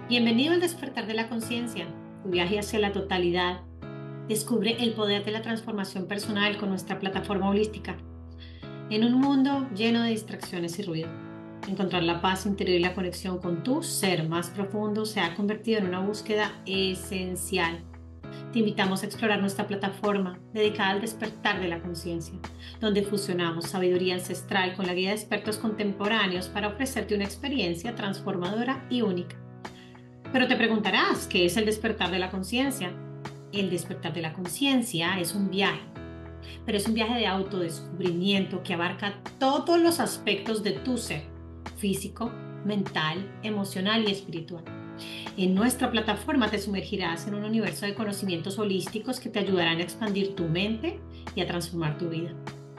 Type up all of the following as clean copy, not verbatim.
Bienvenido al despertar de la conciencia, tu viaje hacia la totalidad. Descubre el poder de la transformación personal con nuestra plataforma holística. En un mundo lleno de distracciones y ruido, encontrar la paz interior y la conexión con tu ser más profundo se ha convertido en una búsqueda esencial. Te invitamos a explorar nuestra plataforma dedicada al despertar de la conciencia, donde fusionamos sabiduría ancestral con la guía de expertos contemporáneos para ofrecerte una experiencia transformadora y única. Pero te preguntarás, ¿qué es el despertar de la conciencia? El despertar de la conciencia es un viaje, pero es un viaje de autodescubrimiento que abarca todos los aspectos de tu ser, físico, mental, emocional y espiritual. En nuestra plataforma te sumergirás en un universo de conocimientos holísticos que te ayudarán a expandir tu mente y a transformar tu vida.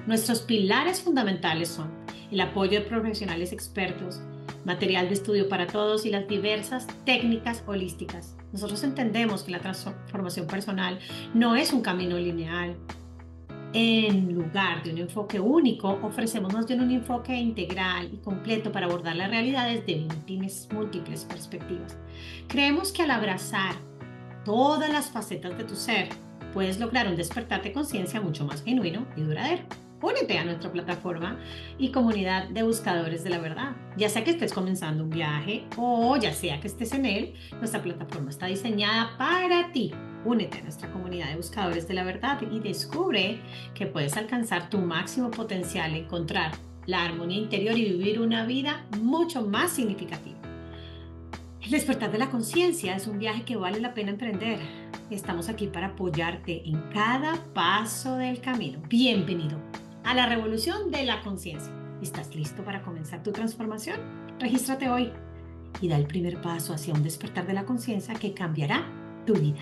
Nuestros pilares fundamentales son el apoyo de profesionales expertos, material de estudio para todos y las diversas técnicas holísticas. Nosotros entendemos que la transformación personal no es un camino lineal. En lugar de un enfoque único, ofrecemos más bien un enfoque integral y completo para abordar la realidad desde múltiples perspectivas. Creemos que al abrazar todas las facetas de tu ser, puedes lograr un despertar de conciencia mucho más genuino y duradero. Únete a nuestra plataforma y comunidad de buscadores de la verdad. Ya sea que estés comenzando un viaje o ya sea que estés en él, nuestra plataforma está diseñada para ti. Únete a nuestra comunidad de buscadores de la verdad y descubre que puedes alcanzar tu máximo potencial, encontrar la armonía interior y vivir una vida mucho más significativa. El despertar de la conciencia es un viaje que vale la pena emprender. Estamos aquí para apoyarte en cada paso del camino. Bienvenido a la revolución de la conciencia. ¿Estás listo para comenzar tu transformación? Regístrate hoy y da el primer paso hacia un despertar de la conciencia que cambiará tu vida.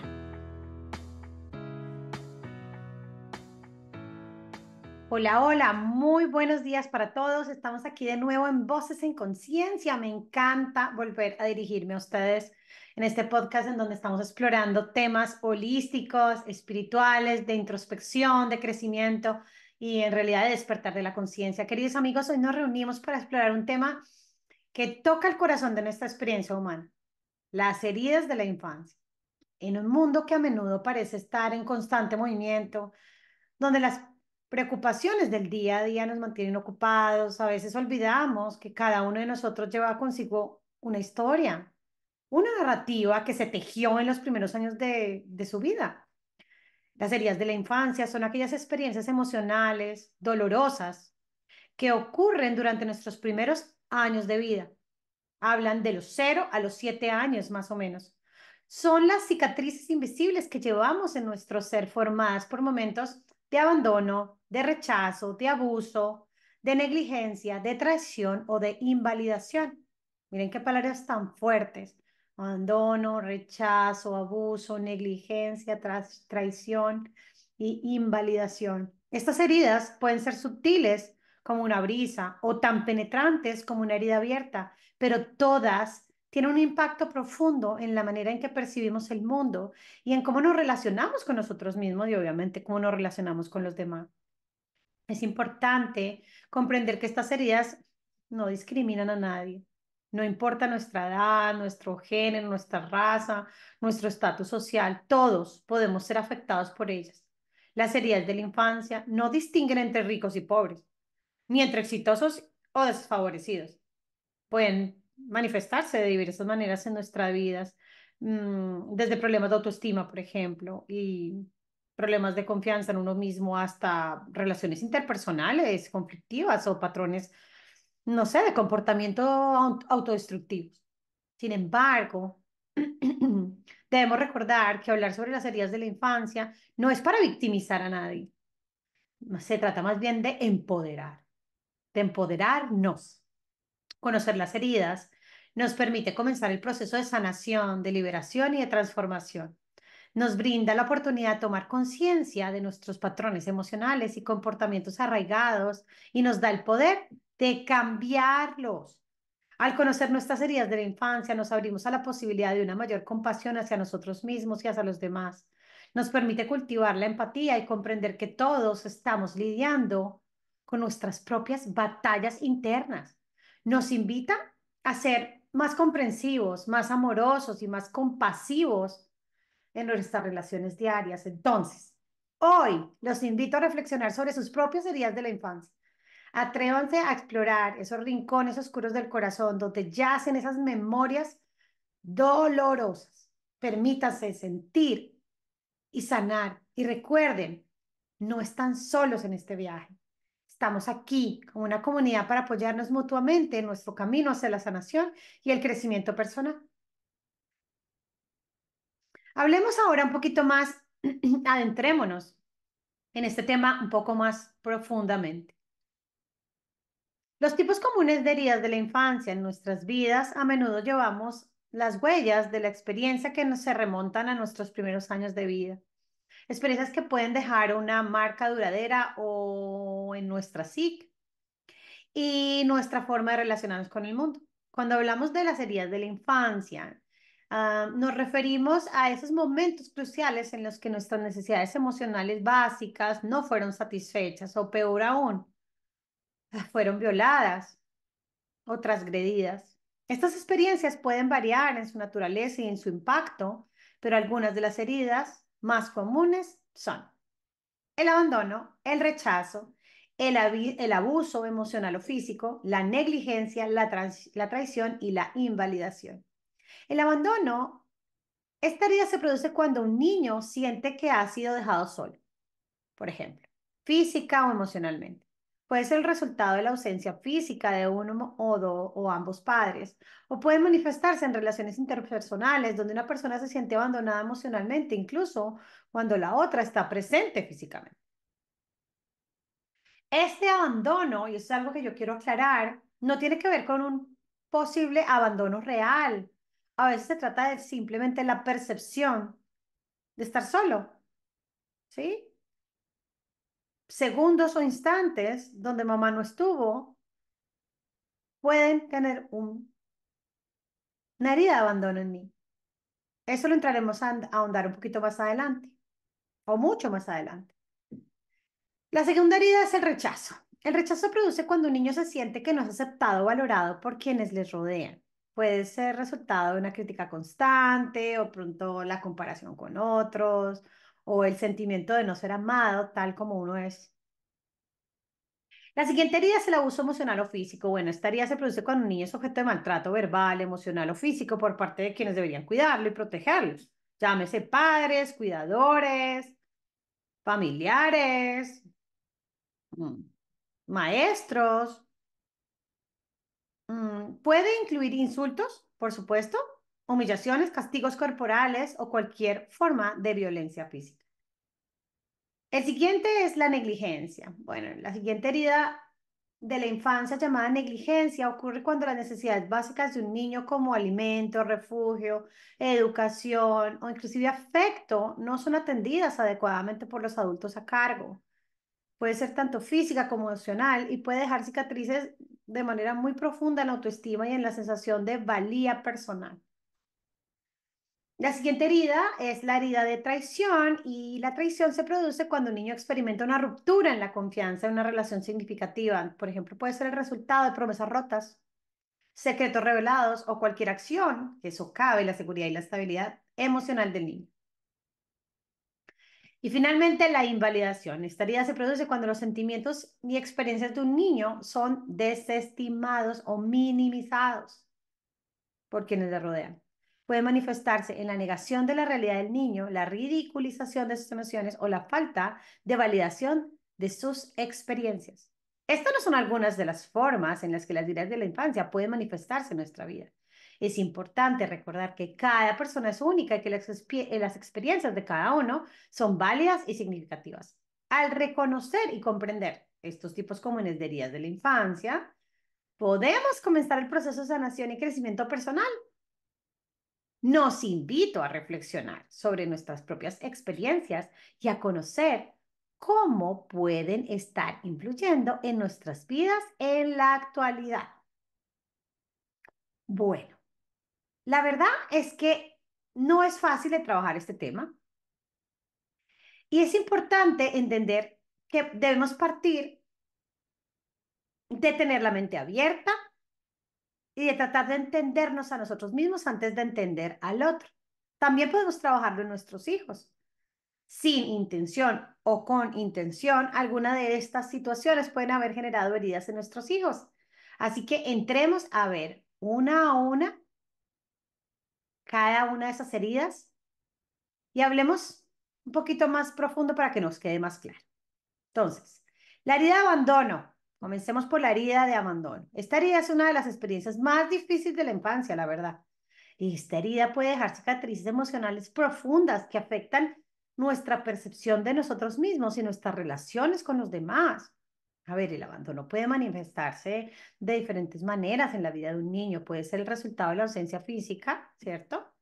Hola, hola, muy buenos días para todos. Estamos aquí de nuevo en Voces en Conciencia. Me encanta volver a dirigirme a ustedes en este podcast en donde estamos explorando temas holísticos, espirituales, de introspección, de crecimiento y en realidad de despertar de la conciencia. Queridos amigos, hoy nos reunimos para explorar un tema que toca el corazón de nuestra experiencia humana, las heridas de la infancia. En un mundo que a menudo parece estar en constante movimiento, donde las preocupaciones del día a día nos mantienen ocupados. A veces olvidamos que cada uno de nosotros lleva consigo una historia, una narrativa que se tejió en los primeros años de su vida. Las heridas de la infancia son aquellas experiencias emocionales dolorosas que ocurren durante nuestros primeros años de vida. Hablan de los 0 a los 7 años más o menos. Son las cicatrices invisibles que llevamos en nuestro ser formadas por momentos de abandono, de rechazo, de abuso, de negligencia, de traición o de invalidación. Miren qué palabras tan fuertes. Abandono, rechazo, abuso, negligencia, traición y invalidación. Estas heridas pueden ser sutiles como una brisa o tan penetrantes como una herida abierta, pero todas tienen un impacto profundo en la manera en que percibimos el mundo y en cómo nos relacionamos con nosotros mismos y obviamente cómo nos relacionamos con los demás. Es importante comprender que estas heridas no discriminan a nadie. No importa nuestra edad, nuestro género, nuestra raza, nuestro estatus social, todos podemos ser afectados por ellas. Las heridas de la infancia no distinguen entre ricos y pobres, ni entre exitosos o desfavorecidos. Pueden manifestarse de diversas maneras en nuestras vidas, desde problemas de autoestima, por ejemplo, y problemas de confianza en uno mismo hasta relaciones interpersonales, conflictivas o patrones, no sé, de comportamiento autodestructivos. Sin embargo, debemos recordar que hablar sobre las heridas de la infancia no es para victimizar a nadie. Se trata más bien de empoderarnos. Conocer las heridas nos permite comenzar el proceso de sanación, de liberación y de transformación. Nos brinda la oportunidad de tomar conciencia de nuestros patrones emocionales y comportamientos arraigados y nos da el poder de cambiarlos. Al conocer nuestras heridas de la infancia, nos abrimos a la posibilidad de una mayor compasión hacia nosotros mismos y hacia los demás. Nos permite cultivar la empatía y comprender que todos estamos lidiando con nuestras propias batallas internas. Nos invita a ser más comprensivos, más amorosos y más compasivos en nuestras relaciones diarias. Entonces, hoy los invito a reflexionar sobre sus propias heridas de la infancia. Atrévanse a explorar esos rincones oscuros del corazón donde yacen esas memorias dolorosas. Permítanse sentir y sanar. Y recuerden, no están solos en este viaje. Estamos aquí como una comunidad para apoyarnos mutuamente en nuestro camino hacia la sanación y el crecimiento personal. Hablemos ahora un poquito más, adentrémonos en este tema un poco más profundamente. Los tipos comunes de heridas de la infancia en nuestras vidas a menudo llevamos las huellas de la experiencia que se remontan a nuestros primeros años de vida. Experiencias que pueden dejar una marca duradera o en nuestra psique y nuestra forma de relacionarnos con el mundo. Cuando hablamos de las heridas de la infancia, nos referimos a esos momentos cruciales en los que nuestras necesidades emocionales básicas no fueron satisfechas o peor aún, fueron violadas o transgredidas. Estas experiencias pueden variar en su naturaleza y en su impacto, pero algunas de las heridas más comunes son el abandono, el rechazo, el abuso emocional o físico, la negligencia, la traición y la invalidación. El abandono, esta herida se produce cuando un niño siente que ha sido dejado solo, por ejemplo, física o emocionalmente. Puede ser el resultado de la ausencia física de uno o ambos padres, o puede manifestarse en relaciones interpersonales donde una persona se siente abandonada emocionalmente, incluso cuando la otra está presente físicamente. Este abandono, y eso es algo que yo quiero aclarar, no tiene que ver con un posible abandono real. A veces se trata de simplemente la percepción de estar solo, ¿sí? Segundos o instantes donde mamá no estuvo pueden tener una herida de abandono en mí. Eso lo entraremos a ahondar un poquito más adelante, o mucho más adelante. La segunda herida es el rechazo. El rechazo se produce cuando un niño se siente que no es aceptado o valorado por quienes les rodean. Puede ser resultado de una crítica constante o pronto la comparación con otros o el sentimiento de no ser amado tal como uno es. La siguiente herida es el abuso emocional o físico. Bueno, esta herida se produce cuando un niño es objeto de maltrato verbal, emocional o físico por parte de quienes deberían cuidarlo y protegerlos. Llámese padres, cuidadores, familiares, mm, maestros. Puede incluir insultos, por supuesto, humillaciones, castigos corporales o cualquier forma de violencia física. El siguiente es la negligencia. Bueno, la siguiente herida de la infancia llamada negligencia ocurre cuando las necesidades básicas de un niño como alimento, refugio, educación o inclusive afecto no son atendidas adecuadamente por los adultos a cargo. Puede ser tanto física como emocional y puede dejar cicatrices de manera muy profunda en la autoestima y en la sensación de valía personal. La siguiente herida es la herida de traición y la traición se produce cuando un niño experimenta una ruptura en la confianza en una relación significativa. Por ejemplo, puede ser el resultado de promesas rotas, secretos revelados o cualquier acción que socave la seguridad y la estabilidad emocional del niño. Y finalmente, la invalidación. Esta herida se produce cuando los sentimientos y experiencias de un niño son desestimados o minimizados por quienes le rodean. Puede manifestarse en la negación de la realidad del niño, la ridiculización de sus emociones o la falta de validación de sus experiencias. Estas no son algunas de las formas en las que las heridas de la infancia pueden manifestarse en nuestra vida. Es importante recordar que cada persona es única y que las experiencias de cada uno son válidas y significativas. Al reconocer y comprender estos tipos comunes de heridas de la infancia, podemos comenzar el proceso de sanación y crecimiento personal. Nos invito a reflexionar sobre nuestras propias experiencias y a conocer cómo pueden estar influyendo en nuestras vidas en la actualidad. Bueno, la verdad es que no es fácil de trabajar este tema y es importante entender que debemos partir de tener la mente abierta y de tratar de entendernos a nosotros mismos antes de entender al otro. También podemos trabajarlo en nuestros hijos. Sin intención o con intención, alguna de estas situaciones pueden haber generado heridas en nuestros hijos. Así que entremos a ver una a una cada una de esas heridas y hablemos un poquito más profundo para que nos quede más claro. Entonces, la herida de abandono. Comencemos por la herida de abandono. Esta herida es una de las experiencias más difíciles de la infancia, la verdad. Y esta herida puede dejar cicatrices emocionales profundas que afectan nuestra percepción de nosotros mismos y nuestras relaciones con los demás. A ver, el abandono puede manifestarse de diferentes maneras en la vida de un niño. Puede ser el resultado de la ausencia física, ¿cierto?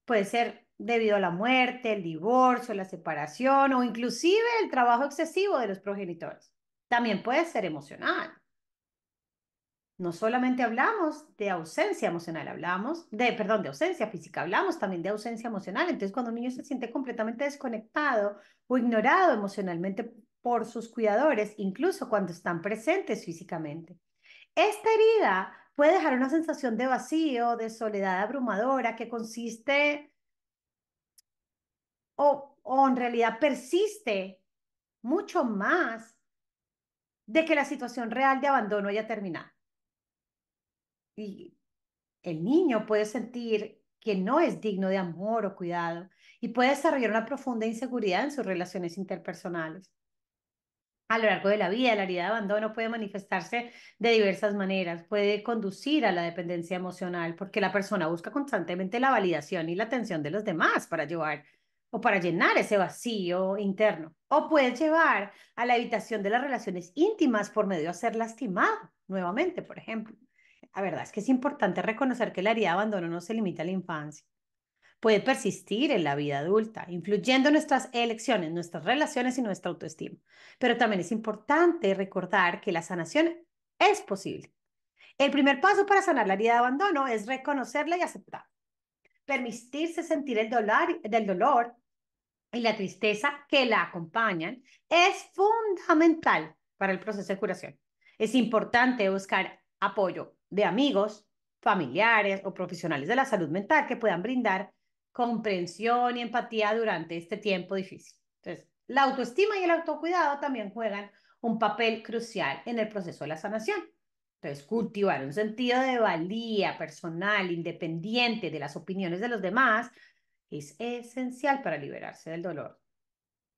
Puede ser debido a la muerte, el divorcio, la separación o inclusive el trabajo excesivo de los progenitores. También puede ser emocional. No solamente hablamos de ausencia emocional, hablamos perdón, de ausencia física, hablamos también de ausencia emocional. Entonces, cuando un niño se siente completamente desconectado o ignorado emocionalmente por sus cuidadores, incluso cuando están presentes físicamente. Esta herida puede dejar una sensación de vacío, de soledad abrumadora que consiste o en realidad persiste mucho más de que la situación real de abandono haya terminado. Y el niño puede sentir que no es digno de amor o cuidado y puede desarrollar una profunda inseguridad en sus relaciones interpersonales. A lo largo de la vida, la herida de abandono puede manifestarse de diversas maneras, puede conducir a la dependencia emocional, porque la persona busca constantemente la validación y la atención de los demás para llevar o para llenar ese vacío interno, o puede llevar a la evitación de las relaciones íntimas por medio de ser lastimado nuevamente, por ejemplo. La verdad es que es importante reconocer que la herida de abandono no se limita a la infancia, puede persistir en la vida adulta, influyendo en nuestras elecciones, nuestras relaciones y nuestra autoestima. Pero también es importante recordar que la sanación es posible. El primer paso para sanar la herida de abandono es reconocerla y aceptar. Permitirse sentir del dolor y la tristeza que la acompañan es fundamental para el proceso de curación. Es importante buscar apoyo de amigos, familiares o profesionales de la salud mental que puedan brindar comprensión y empatía durante este tiempo difícil. Entonces, la autoestima y el autocuidado también juegan un papel crucial en el proceso de la sanación. Entonces, cultivar un sentido de valía personal, independiente de las opiniones de los demás, es esencial para liberarse del dolor,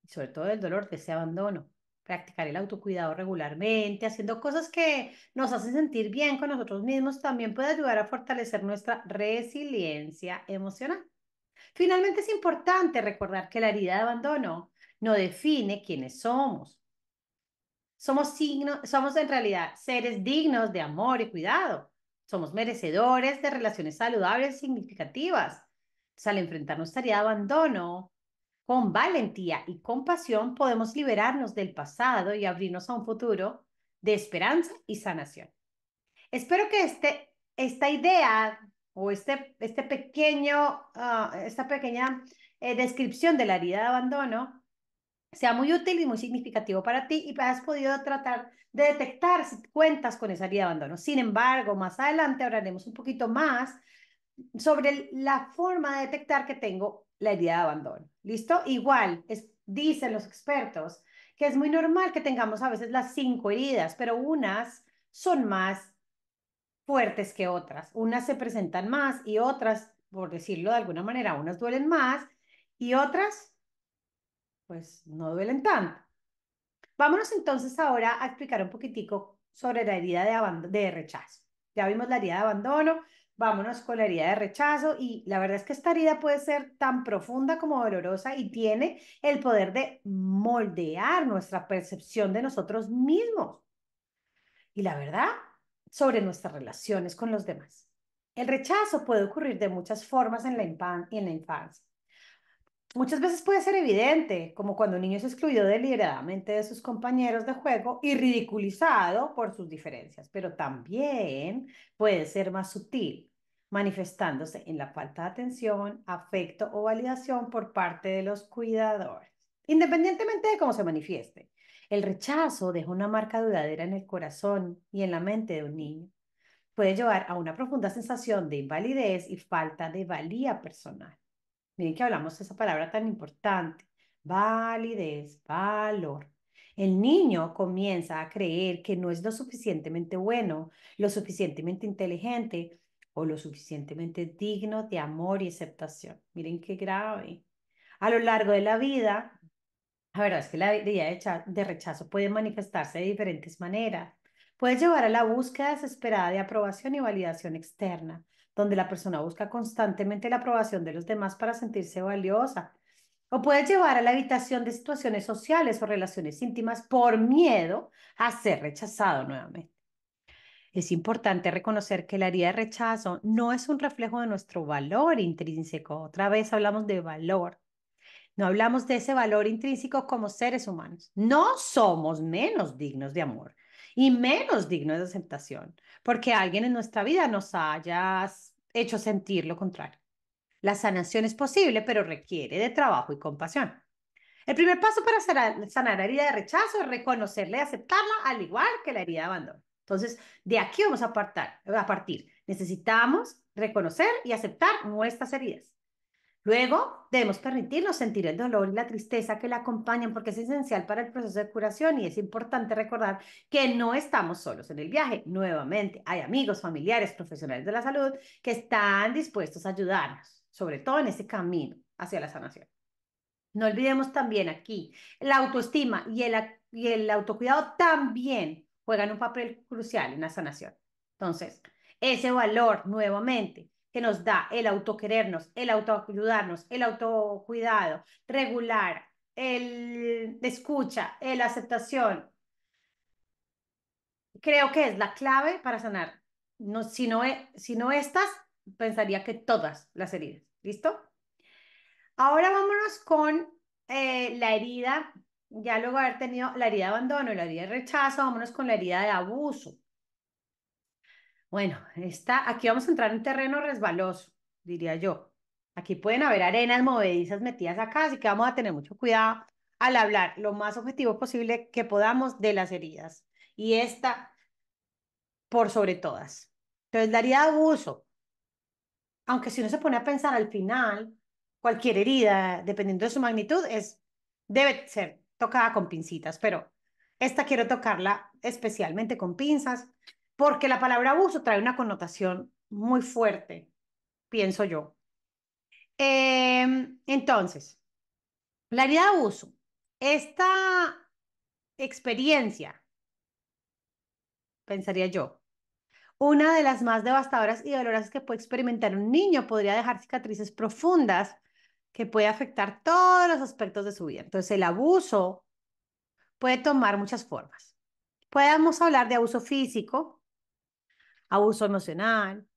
y sobre todo del dolor de ese abandono. Practicar el autocuidado regularmente, haciendo cosas que nos hacen sentir bien con nosotros mismos, también puede ayudar a fortalecer nuestra resiliencia emocional. Finalmente, es importante recordar que la herida de abandono no define quiénes somos. Somos en realidad seres dignos de amor y cuidado. Somos merecedores de relaciones saludables y significativas. Entonces, al enfrentar nuestra herida de abandono, con valentía y compasión podemos liberarnos del pasado y abrirnos a un futuro de esperanza y sanación. Espero que esta idea o esta pequeña descripción de la herida de abandono sea muy útil y muy significativo para ti y has podido tratar de detectar si cuentas con esa herida de abandono. Sin embargo, más adelante hablaremos un poquito más sobre la forma de detectar que tengo la herida de abandono. ¿Listo? Igual, dicen los expertos que es muy normal que tengamos a veces las 5 heridas, pero unas son más fuertes que otras. Unas se presentan más y otras, por decirlo de alguna manera, unas duelen más y otras, pues, no duelen tanto. Vámonos entonces ahora a explicar un poquitico sobre la herida de rechazo. Ya vimos la herida de abandono, vámonos con la herida de rechazo y la verdad es que esta herida puede ser tan profunda como dolorosa y tiene el poder de moldear nuestra percepción de nosotros mismos y la verdad sobre nuestras relaciones con los demás. El rechazo puede ocurrir de muchas formas en la infancia. Muchas veces puede ser evidente, como cuando un niño es excluido deliberadamente de sus compañeros de juego y ridiculizado por sus diferencias, pero también puede ser más sutil, manifestándose en la falta de atención, afecto o validación por parte de los cuidadores. Independientemente de cómo se manifieste, el rechazo deja una marca duradera en el corazón y en la mente de un niño. puede llevar a una profunda sensación de invalidez y falta de valía personal. Miren que hablamos de esa palabra tan importante, validez, valor. El niño comienza a creer que no es lo suficientemente bueno, lo suficientemente inteligente o lo suficientemente digno de amor y aceptación. Miren qué grave. A lo largo de la vida, la verdad es que la herida de rechazo puede manifestarse de diferentes maneras. Puede llevar a la búsqueda desesperada de aprobación y validación externa, donde la persona busca constantemente la aprobación de los demás para sentirse valiosa. O puede llevar a la evitación de situaciones sociales o relaciones íntimas por miedo a ser rechazado nuevamente. Es importante reconocer que la herida de rechazo no es un reflejo de nuestro valor intrínseco. Otra vez hablamos de valor. No hablamos de ese valor intrínseco como seres humanos. No somos menos dignos de amor y menos dignos de aceptación porque alguien en nuestra vida nos haya hecho sentir lo contrario. La sanación es posible, pero requiere de trabajo y compasión. El primer paso para sanar la herida de rechazo es reconocerla y aceptarla, al igual que la herida de abandono. Entonces, de aquí vamos a partir. Necesitamos reconocer y aceptar nuestras heridas. Luego, debemos permitirnos sentir el dolor y la tristeza que la acompañan porque es esencial para el proceso de curación y es importante recordar que no estamos solos en el viaje. Nuevamente, hay amigos, familiares, profesionales de la salud que están dispuestos a ayudarnos, sobre todo en ese camino hacia la sanación. No olvidemos también aquí, la autoestima y el autocuidado también juegan un papel crucial en la sanación. Entonces, ese valor nuevamente que nos da el autoquerernos, el autoayudarnos, el autocuidado regular, el escucha, la aceptación, creo que es la clave para sanar. No, si no estas, pensaría que todas las heridas. ¿Listo? Ahora vámonos con la herida, ya luego de haber tenido la herida de abandono y la herida de rechazo, vámonos con la herida de abuso. Bueno, aquí vamos a entrar en un terreno resbaloso, diría yo. Aquí pueden haber arenas movedizas metidas acá, así que vamos a tener mucho cuidado al hablar lo más objetivo posible que podamos de las heridas. Y esta por sobre todas. Entonces, la herida de abuso, aunque si uno se pone a pensar al final, cualquier herida, dependiendo de su magnitud, debe ser tocada con pincitas, pero esta quiero tocarla especialmente con pinzas, porque la palabra abuso trae una connotación muy fuerte, pienso yo. Entonces, la herida de abuso, esta experiencia, pensaría yo, una de las más devastadoras y dolorosas que puede experimentar un niño podría dejar cicatrices profundas que puede afectar todos los aspectos de su vida. Entonces, el abuso puede tomar muchas formas. Podemos hablar de abuso físico, abuso emocional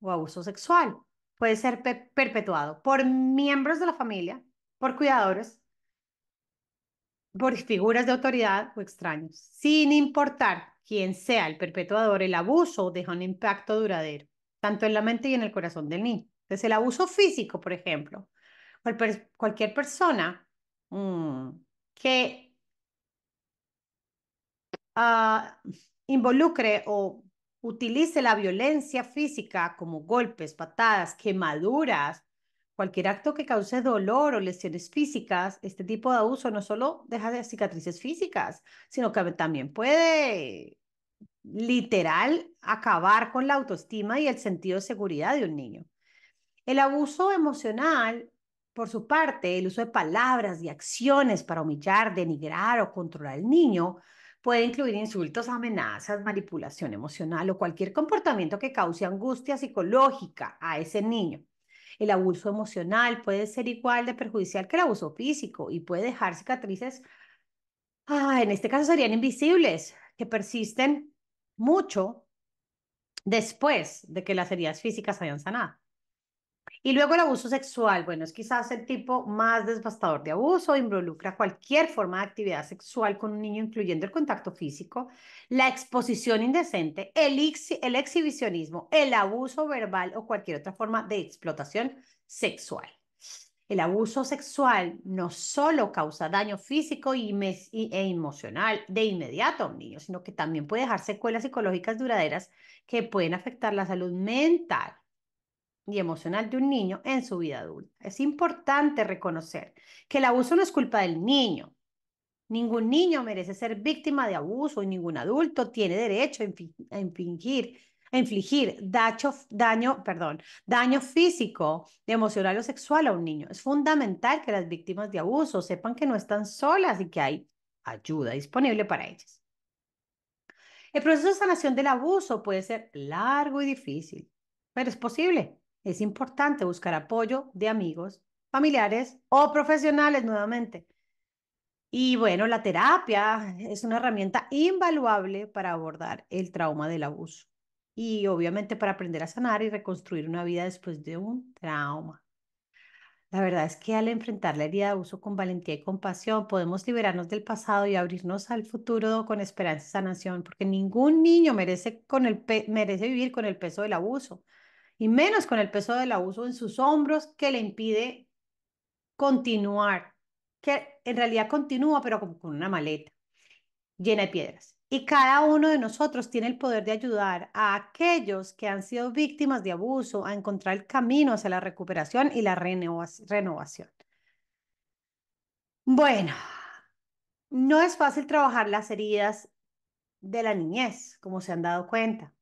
o abuso sexual. Puede ser perpetuado por miembros de la familia, por cuidadores, por figuras de autoridad o extraños. Sin importar quién sea el perpetuador, el abuso deja un impacto duradero, tanto en la mente y en el corazón del niño. Entonces, el abuso físico, por ejemplo, cualquier persona mm, que ah, involucre o utilice la violencia física como golpes, patadas, quemaduras, cualquier acto que cause dolor o lesiones físicas, este tipo de abuso no solo deja de cicatrices físicas, sino que también puede literal acabar con la autoestima y el sentido de seguridad de un niño. El abuso emocional, por su parte, el uso de palabras y acciones para humillar, denigrar o controlar al niño, puede incluir insultos, amenazas, manipulación emocional o cualquier comportamiento que cause angustia psicológica a ese niño. El abuso emocional puede ser igual de perjudicial que el abuso físico y puede dejar cicatrices, en este caso serían invisibles, que persisten mucho después de que las heridas físicas hayan sanado. Y luego el abuso sexual, bueno, es quizás el tipo más devastador de abuso, involucra cualquier forma de actividad sexual con un niño, incluyendo el contacto físico, la exposición indecente, el exhibicionismo, el abuso verbal o cualquier otra forma de explotación sexual. El abuso sexual no solo causa daño físico e emocional de inmediato a un niño, sino que también puede dejar secuelas psicológicas duraderas que pueden afectar la salud mental y emocional de un niño en su vida adulta. Es importante reconocer que el abuso no es culpa del niño. Ningún niño merece ser víctima de abuso y ningún adulto tiene derecho a infligir daño físico, emocional o sexual a un niño. Es fundamental que las víctimas de abuso sepan que no están solas y que hay ayuda disponible para ellas. El proceso de sanación del abuso puede ser largo y difícil, pero es posible. Es importante buscar apoyo de amigos, familiares o profesionales nuevamente. Y bueno, la terapia es una herramienta invaluable para abordar el trauma del abuso y obviamente para aprender a sanar y reconstruir una vida después de un trauma. La verdad es que al enfrentar la herida de abuso con valentía y compasión, podemos liberarnos del pasado y abrirnos al futuro con esperanza y sanación, porque ningún niño merece vivir con el peso del abuso, y menos con el peso del abuso en sus hombros que le impide continuar, que en realidad continúa, pero como con una maleta llena de piedras. Y cada uno de nosotros tiene el poder de ayudar a aquellos que han sido víctimas de abuso a encontrar el camino hacia la recuperación y la renovación. Bueno, no es fácil trabajar las heridas de la niñez, como se han dado cuenta,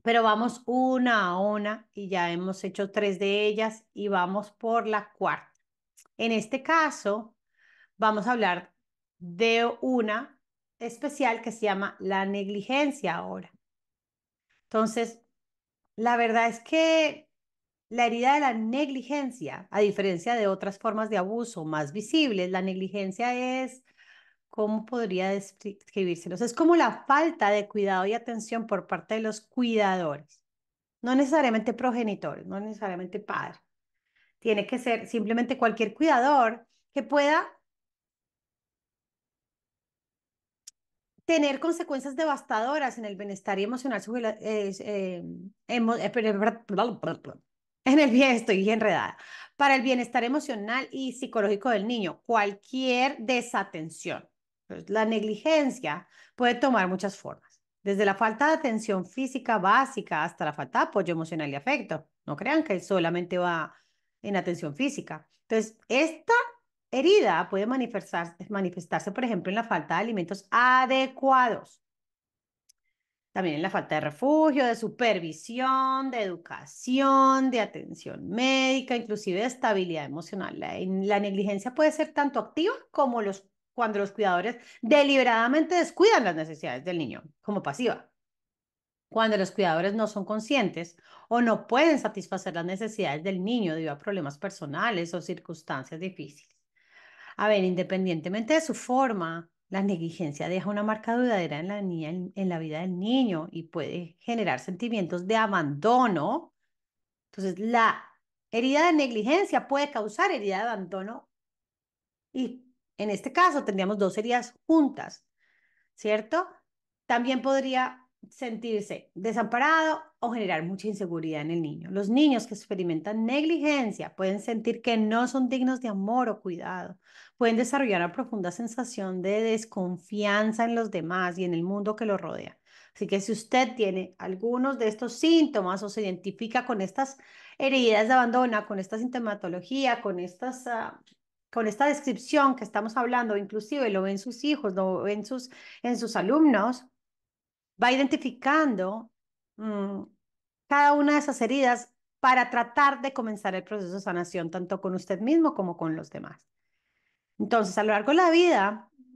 pero vamos una a una y ya hemos hecho tres de ellas y vamos por la cuarta. En este caso, vamos a hablar de una especial que se llama la negligencia ahora. Entonces, la verdad es que la herida de la negligencia, a diferencia de otras formas de abuso más visibles, la negligencia es, ¿cómo podría describírselos? Es como la falta de cuidado y atención por parte de los cuidadores, no necesariamente progenitores, no necesariamente padres. Tiene que ser simplemente cualquier cuidador que pueda tener consecuencias devastadoras en el bienestar y emocional en el bien, estoy enredada, para el bienestar emocional y psicológico del niño, cualquier desatención. Pues, la negligencia puede tomar muchas formas, desde la falta de atención física básica hasta la falta de apoyo emocional y afecto. No crean que solamente va en atención física. Entonces, esta herida puede manifestarse, por ejemplo, en la falta de alimentos adecuados, también en la falta de refugio, de supervisión, de educación, de atención médica, inclusive de estabilidad emocional. La negligencia puede ser tanto activa como cuando los cuidadores deliberadamente descuidan las necesidades del niño, como pasiva. Cuando los cuidadores no son conscientes o no pueden satisfacer las necesidades del niño debido a problemas personales o circunstancias difíciles. A ver, independientemente de su forma, la negligencia deja una marca duradera en la niña, en la vida del niño y puede generar sentimientos de abandono. Entonces, la herida de negligencia puede causar herida de abandono y en este caso tendríamos dos heridas juntas. ¿Cierto? También podría sentirse desamparado o generar mucha inseguridad en el niño. Los niños que experimentan negligencia pueden sentir que no son dignos de amor o cuidado. Pueden desarrollar una profunda sensación de desconfianza en los demás y en el mundo que los rodea. Así que si usted tiene algunos de estos síntomas o se identifica con estas heridas de abandono, con esta sintomatología, con esta descripción que estamos hablando, inclusive lo ven sus hijos, lo ven en sus alumnos, va identificando mm, cada una de esas heridas para tratar de comenzar el proceso de sanación, tanto con usted mismo como con los demás. Entonces, a lo largo de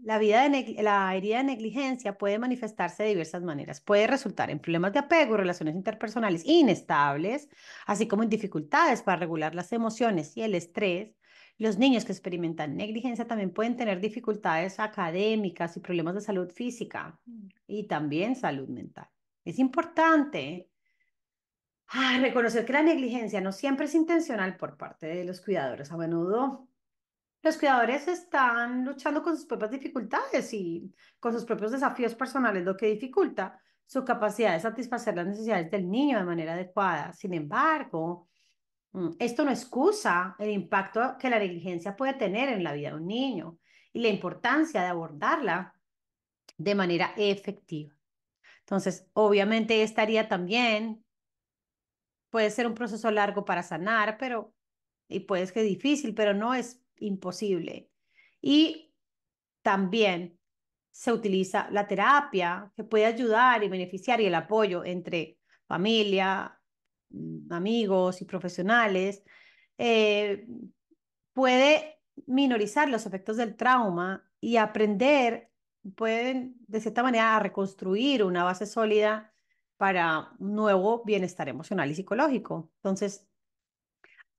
la herida de negligencia puede manifestarse de diversas maneras. Puede resultar en problemas de apego, relaciones interpersonales inestables, así como en dificultades para regular las emociones y el estrés. Los niños que experimentan negligencia también pueden tener dificultades académicas y problemas de salud física y también salud mental. Es importante reconocer que la negligencia no siempre es intencional por parte de los cuidadores. A menudo los cuidadores están luchando con sus propias dificultades y con sus propios desafíos personales, lo que dificulta su capacidad de satisfacer las necesidades del niño de manera adecuada. Sin embargo, Esto no excusa el impacto que la negligencia puede tener en la vida de un niño y la importancia de abordarla de manera efectiva. Entonces, obviamente estaría también, puede ser un proceso largo para sanar, pero, y puede ser difícil, pero no es imposible. Y también se utiliza la terapia que puede ayudar y beneficiar y el apoyo entre familia, amigos y profesionales. eh, Puede minorizar los efectos del trauma y aprender, pueden de cierta manera a reconstruir una base sólida para un nuevo bienestar emocional y psicológico. Entonces,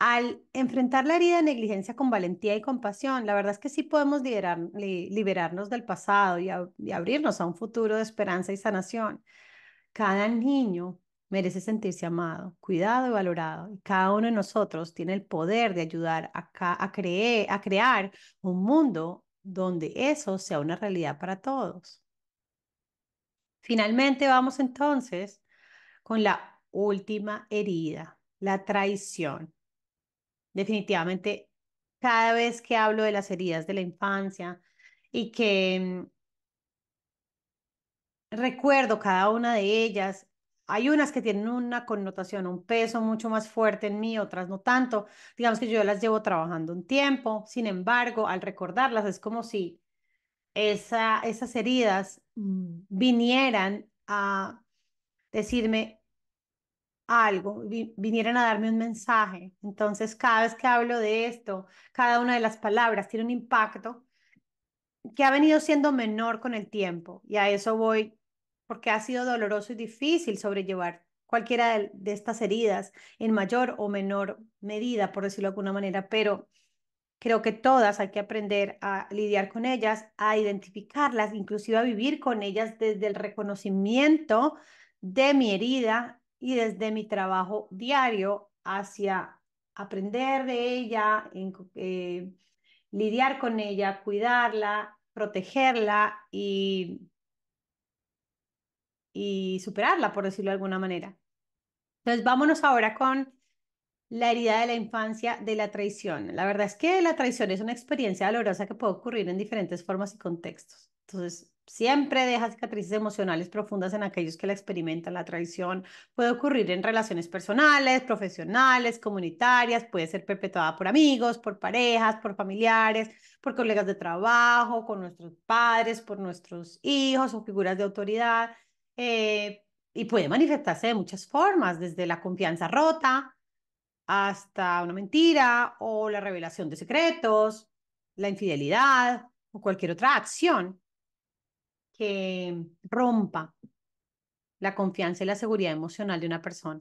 al enfrentar la herida de negligencia con valentía y compasión, la verdad es que sí podemos liberarnos del pasado y abrirnos a un futuro de esperanza y sanación. Cada niño merece sentirse amado, cuidado y valorado. Y cada uno de nosotros tiene el poder de ayudar a crear un mundo donde eso sea una realidad para todos. Finalmente vamos entonces con la última herida, la traición. Definitivamente, cada vez que hablo de las heridas de la infancia y que recuerdo cada una de ellas. Hay unas que tienen una connotación, un peso mucho más fuerte en mí, otras no tanto. Digamos que yo las llevo trabajando un tiempo. Sin embargo, al recordarlas es como si esas heridas vinieran a decirme algo, vinieran a darme un mensaje. Entonces, cada vez que hablo de esto, cada una de las palabras tiene un impacto que ha venido siendo menor con el tiempo. Y a eso voy, porque ha sido doloroso y difícil sobrellevar cualquiera de estas heridas en mayor o menor medida, por decirlo de alguna manera, pero creo que todas hay que aprender a lidiar con ellas, a identificarlas, inclusive a vivir con ellas desde el reconocimiento de mi herida y desde mi trabajo diario hacia aprender de ella, lidiar con ella, cuidarla, protegerla y superarla, por decirlo de alguna manera. Entonces, vámonos ahora con la herida de la infancia de la traición. La verdad es que la traición es una experiencia dolorosa que puede ocurrir en diferentes formas y contextos. Entonces, siempre deja cicatrices emocionales profundas en aquellos que la experimentan. La traición puede ocurrir en relaciones personales, profesionales, comunitarias, puede ser perpetuada por amigos, por parejas, por familiares, por colegas de trabajo, con nuestros padres, por nuestros hijos o figuras de autoridad. Y puede manifestarse de muchas formas, desde la confianza rota hasta una mentira o la revelación de secretos, la infidelidad o cualquier otra acción que rompa la confianza y la seguridad emocional de una persona.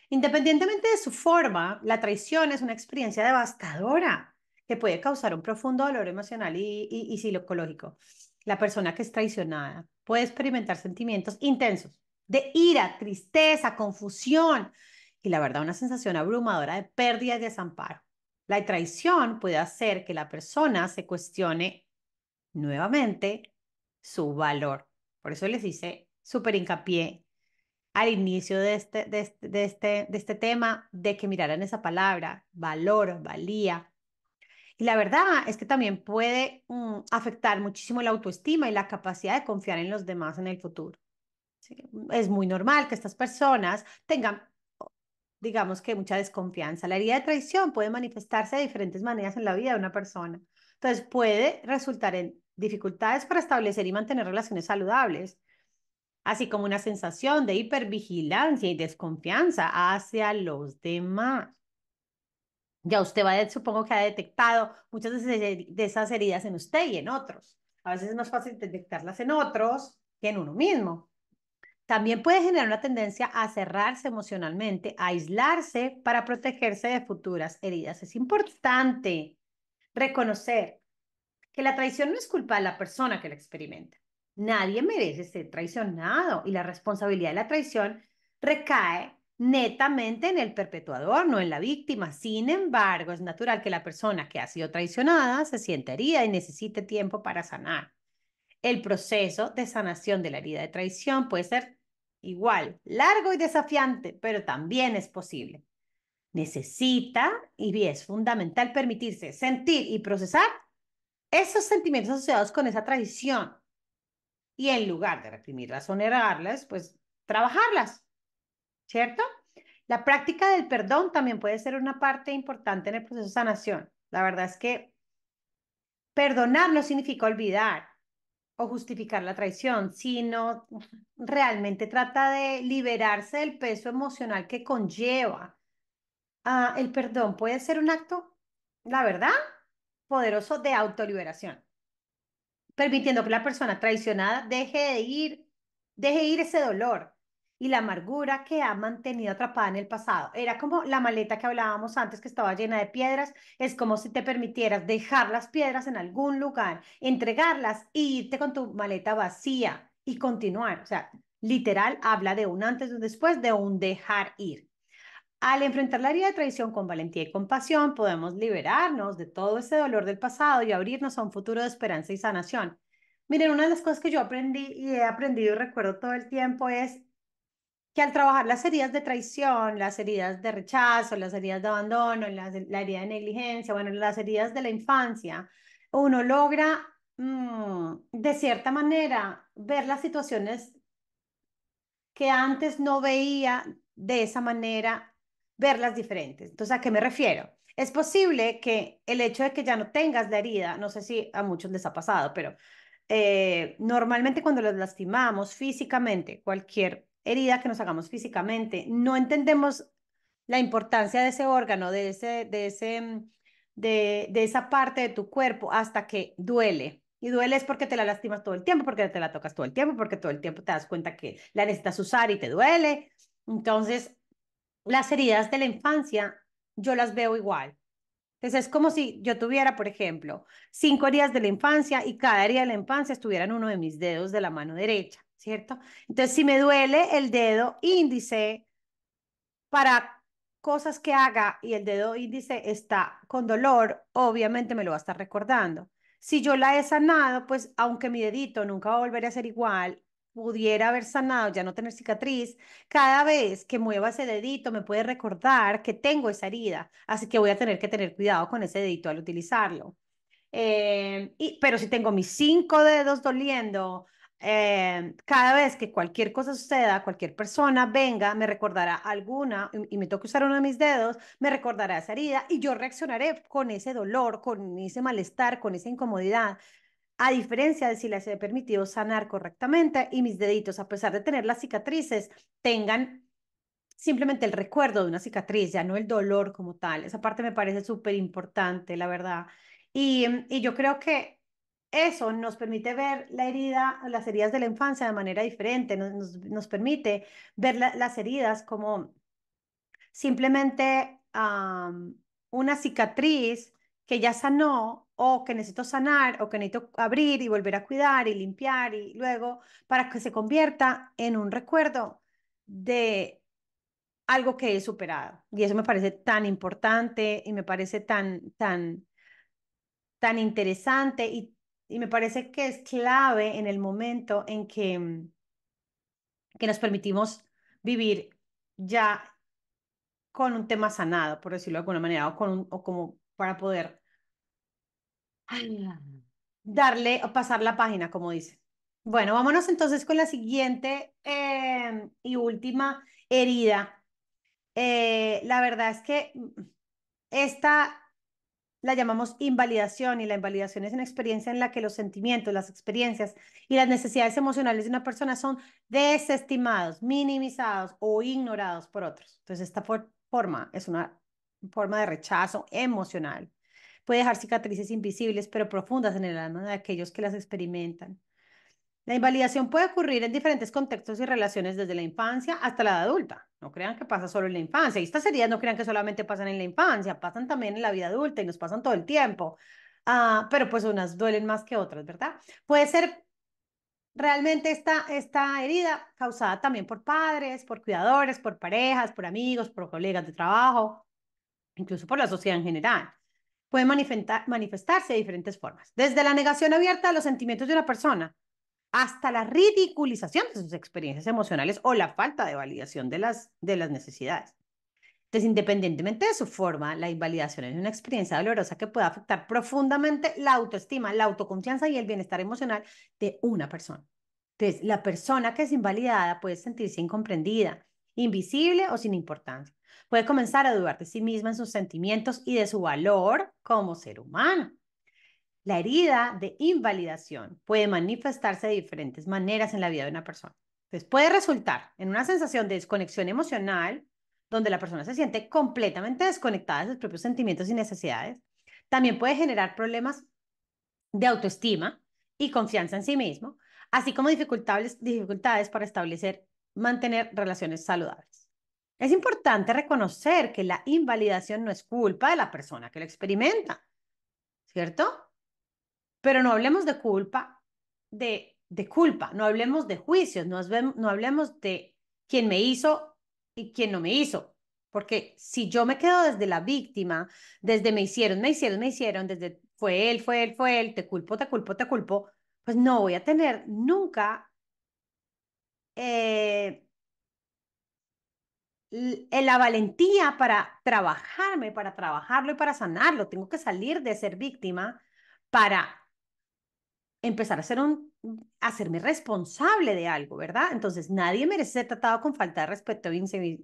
Independientemente de su forma, la traición es una experiencia devastadora que puede causar un profundo dolor emocional y psicológico. La persona que es traicionada puede experimentar sentimientos intensos de ira, tristeza, confusión y la verdad una sensación abrumadora de pérdida y desamparo. La traición puede hacer que la persona se cuestione nuevamente su valor. Por eso les hice súper hincapié al inicio de este tema, de que miraran esa palabra, valor, valía. Y la verdad es que también puede afectar muchísimo la autoestima y la capacidad de confiar en los demás en el futuro. ¿Sí? Es muy normal que estas personas tengan, digamos que mucha desconfianza. La herida de traición puede manifestarse de diferentes maneras en la vida de una persona. Entonces puede resultar en dificultades para establecer y mantener relaciones saludables, así como una sensación de hipervigilancia y desconfianza hacia los demás. Ya usted supongo que ha detectado muchas de esas heridas en usted y en otros. A veces es más fácil detectarlas en otros que en uno mismo. También puede generar una tendencia a cerrarse emocionalmente, a aislarse para protegerse de futuras heridas. Es importante reconocer que la traición no es culpa de la persona que la experimenta. Nadie merece ser traicionado y la responsabilidad de la traición recae netamente en el perpetuador, no en la víctima. Sin embargo, es natural que la persona que ha sido traicionada se sienta herida y necesite tiempo para sanar. El proceso de sanación de la herida de traición puede ser igual, largo y desafiante, pero también es posible. Necesita y es fundamental permitirse sentir y procesar esos sentimientos asociados con esa traición y en lugar de reprimirlas o negarlas, pues trabajarlas, ¿cierto? La práctica del perdón también puede ser una parte importante en el proceso de sanación. La verdad es que perdonar no significa olvidar o justificar la traición, sino realmente trata de liberarse del peso emocional que conlleva. El perdón puede ser un acto, la verdad, poderoso de autoliberación, permitiendo que la persona traicionada deje ir ese dolor y la amargura que ha mantenido atrapada en el pasado. Era como la maleta que hablábamos antes que estaba llena de piedras, es como si te permitieras dejar las piedras en algún lugar, entregarlas e irte con tu maleta vacía y continuar. O sea, literal habla de un antes y un después, de un dejar ir. Al enfrentar la herida de traición con valentía y compasión, podemos liberarnos de todo ese dolor del pasado y abrirnos a un futuro de esperanza y sanación. Miren, una de las cosas que yo aprendí y he aprendido y recuerdo todo el tiempo es que al trabajar las heridas de traición, las heridas de rechazo, las heridas de abandono, la herida de negligencia, bueno, las heridas de la infancia, uno logra, de cierta manera, ver las situaciones que antes no veía de esa manera, verlas diferentes. Entonces, ¿a qué me refiero? Es posible que el hecho de que ya no tengas la herida, no sé si a muchos les ha pasado, pero normalmente cuando los lastimamos físicamente, cualquier herida que nos hagamos físicamente, no entendemos la importancia de ese órgano, de esa parte de tu cuerpo hasta que duele. Y duele es porque te la lastimas todo el tiempo, porque te la tocas todo el tiempo, porque todo el tiempo te das cuenta que la necesitas usar y te duele. Entonces, las heridas de la infancia, yo las veo igual. Entonces, es como si yo tuviera, por ejemplo, 5 heridas de la infancia y cada herida de la infancia estuviera en uno de mis dedos de la mano derecha, ¿cierto? Entonces, si me duele el dedo índice, para cosas que haga y el dedo índice está con dolor, obviamente me lo va a estar recordando. Si yo la he sanado, pues aunque mi dedito nunca va a volver a ser igual, pudiera haber sanado, ya no tener cicatriz, cada vez que mueva ese dedito me puede recordar que tengo esa herida, así que voy a tener que tener cuidado con ese dedito al utilizarlo. Pero si tengo mis 5 dedos doliendo, cada vez que cualquier cosa suceda, cualquier persona venga, me recordará alguna y me toque usar uno de mis dedos, me recordará esa herida y yo reaccionaré con ese dolor, con ese malestar, con esa incomodidad. A diferencia de si les he permitido sanar correctamente y mis deditos, a pesar de tener las cicatrices, tengan simplemente el recuerdo de una cicatriz, ya no el dolor como tal. Esa parte me parece súper importante, la verdad. Y yo creo que eso nos permite ver la herida, las heridas de la infancia de manera diferente, nos permite ver las heridas como simplemente una cicatriz que ya sanó o que necesito sanar o que necesito abrir y volver a cuidar y limpiar y luego para que se convierta en un recuerdo de algo que he superado. Y eso me parece tan importante y me parece tan interesante y me parece que es clave en el momento en que nos permitimos vivir ya con un tema sanado, por decirlo de alguna manera, o como para poder ay, darle o pasar la página, como dice. Bueno, vámonos entonces con la siguiente y última herida. La verdad es que esta la llamamos invalidación y la invalidación es una experiencia en la que los sentimientos, las experiencias y las necesidades emocionales de una persona son desestimados, minimizados o ignorados por otros. Entonces, esta forma es una forma de rechazo emocional. Puede dejar cicatrices invisibles pero profundas en el alma de aquellos que las experimentan. La invalidación puede ocurrir en diferentes contextos y relaciones desde la infancia hasta la edad adulta. No crean que pasa solo en la infancia. Y estas heridas no crean que solamente pasan en la infancia, pasan también en la vida adulta y nos pasan todo el tiempo. Pero pues unas duelen más que otras, ¿verdad? Puede ser realmente esta herida causada también por padres, por cuidadores, por parejas, por amigos, por colegas de trabajo, incluso por la sociedad en general. Puede manifestarse de diferentes formas, desde la negación abierta a los sentimientos de una persona hasta la ridiculización de sus experiencias emocionales o la falta de validación de las necesidades. Entonces, independientemente de su forma, la invalidación es una experiencia dolorosa que puede afectar profundamente la autoestima, la autoconfianza y el bienestar emocional de una persona. Entonces, la persona que es invalidada puede sentirse incomprendida, invisible o sin importancia. Puede comenzar a dudar de sí misma en sus sentimientos y de su valor como ser humano. La herida de invalidación puede manifestarse de diferentes maneras en la vida de una persona. Entonces, puede resultar en una sensación de desconexión emocional, donde la persona se siente completamente desconectada de sus propios sentimientos y necesidades. También puede generar problemas de autoestima y confianza en sí mismo, así como dificultades para mantener relaciones saludables. Es importante reconocer que la invalidación no es culpa de la persona que lo experimenta, ¿cierto? Pero no hablemos de culpa, de culpa, no hablemos de juicios, no hablemos de quién me hizo y quién no me hizo. Porque si yo me quedo desde la víctima, desde me hicieron, desde fue él, te culpo, te culpo, te culpo, pues no voy a tener nunca eh, la valentía para trabajarme, para trabajarlo y para sanarlo. Tengo que salir de ser víctima para empezar a hacerme responsable de algo, ¿verdad? Entonces, nadie merece ser tratado con falta de respeto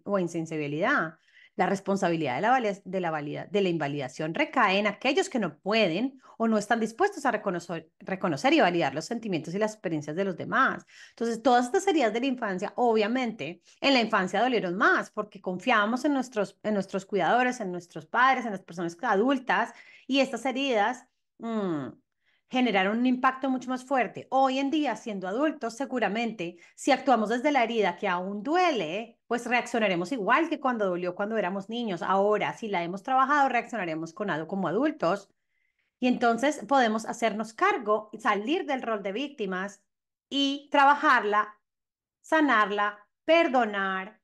o insensibilidad. La responsabilidad de la invalidación recae en aquellos que no pueden o no están dispuestos a reconocer y validar los sentimientos y las experiencias de los demás. Entonces, todas estas heridas de la infancia, obviamente, en la infancia dolieron más porque confiábamos en nuestros cuidadores, en nuestros padres, en las personas adultas y estas heridas generaron un impacto mucho más fuerte. Hoy en día, siendo adultos, seguramente, si actuamos desde la herida que aún duele, pues reaccionaremos igual que cuando dolió cuando éramos niños. Ahora, si la hemos trabajado, reaccionaremos como adultos y entonces podemos hacernos cargo, salir del rol de víctimas y trabajarla, sanarla, perdonar,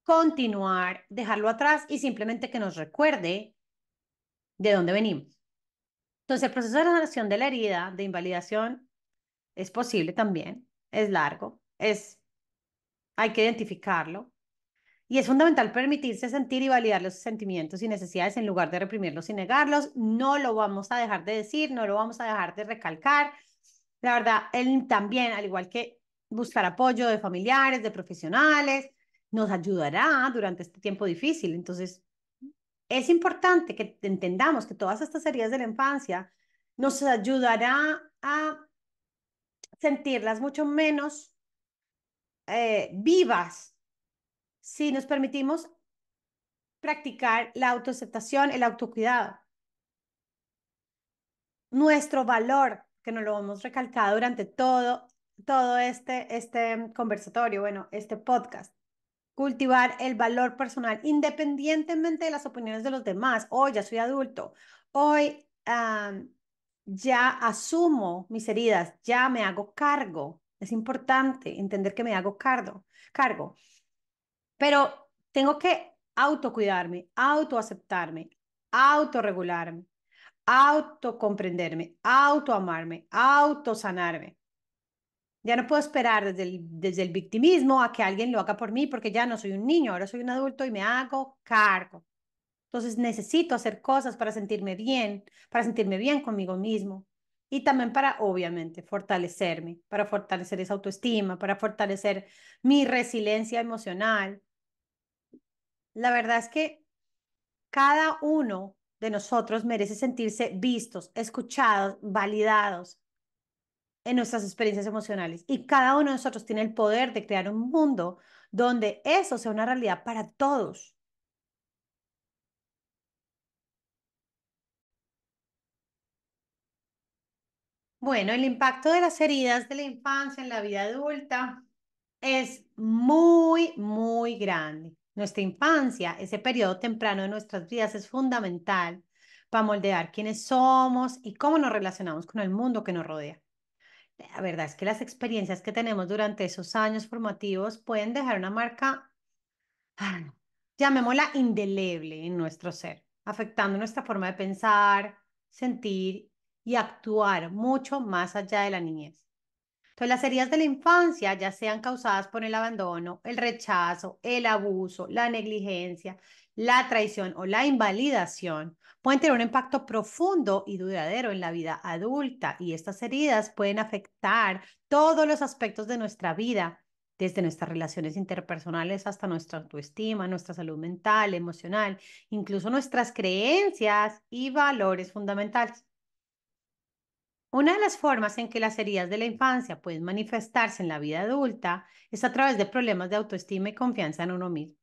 continuar, dejarlo atrás y simplemente que nos recuerde de dónde venimos. Entonces, el proceso de sanación de la herida, de invalidación, es posible también, es largo, hay que identificarlo y es fundamental permitirse sentir y validar los sentimientos y necesidades en lugar de reprimirlos y negarlos. No lo vamos a dejar de decir, no lo vamos a dejar de recalcar. La verdad, él también, al igual que buscar apoyo de familiares, de profesionales, nos ayudará durante este tiempo difícil. Entonces, es importante que entendamos que todas estas heridas de la infancia nos ayudará a sentirlas mucho menos vivas si nos permitimos practicar la autoaceptación, el autocuidado, nuestro valor, que nos lo hemos recalcado durante todo este conversatorio, bueno, este podcast. Cultivar el valor personal independientemente de las opiniones de los demás. Hoy ya soy adulto, hoy ya asumo mis heridas, ya me hago cargo. Es importante entender que me hago cargo. Pero tengo que autocuidarme, autoaceptarme, autorregularme, autocomprenderme, autoamarme, autosanarme. Ya no puedo esperar desde el victimismo a que alguien lo haga por mí porque ya no soy un niño, ahora soy un adulto y me hago cargo. Entonces necesito hacer cosas para sentirme bien conmigo mismo y también para, obviamente, fortalecerme, para fortalecer esa autoestima, para fortalecer mi resiliencia emocional. La verdad es que cada uno de nosotros merece sentirse vistos, escuchados, validados en nuestras experiencias emocionales. Y cada uno de nosotros tiene el poder de crear un mundo donde eso sea una realidad para todos. Bueno, el impacto de las heridas de la infancia en la vida adulta es muy grande. Nuestra infancia, ese periodo temprano de nuestras vidas es fundamental para moldear quiénes somos y cómo nos relacionamos con el mundo que nos rodea. La verdad es que las experiencias que tenemos durante esos años formativos pueden dejar una marca, llamémosla indeleble en nuestro ser, afectando nuestra forma de pensar, sentir y actuar mucho más allá de la niñez. Entonces, las heridas de la infancia, ya sean causadas por el abandono, el rechazo, el abuso, la negligencia, la traición o la invalidación, pueden tener un impacto profundo y duradero en la vida adulta y estas heridas pueden afectar todos los aspectos de nuestra vida, desde nuestras relaciones interpersonales hasta nuestra autoestima, nuestra salud mental, emocional, incluso nuestras creencias y valores fundamentales. Una de las formas en que las heridas de la infancia pueden manifestarse en la vida adulta es a través de problemas de autoestima y confianza en uno mismo.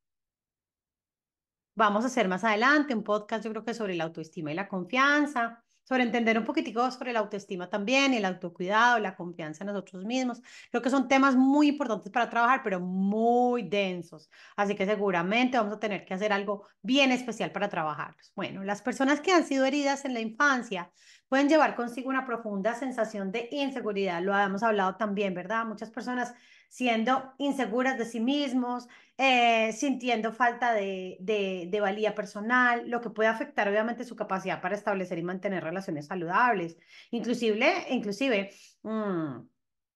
Vamos a hacer más adelante un podcast, yo creo que sobre la autoestima y la confianza, sobre entender un poquitico sobre la autoestima también, el autocuidado, la confianza en nosotros mismos. Creo que son temas muy importantes para trabajar, pero muy densos. Así que seguramente vamos a tener que hacer algo bien especial para trabajarlos. Bueno, las personas que han sido heridas en la infancia pueden llevar consigo una profunda sensación de inseguridad. Lo habíamos hablado también, ¿verdad? Muchas personas siendo inseguras de sí mismos, sintiendo falta de valía personal, lo que puede afectar obviamente su capacidad para establecer y mantener relaciones saludables. Inclusive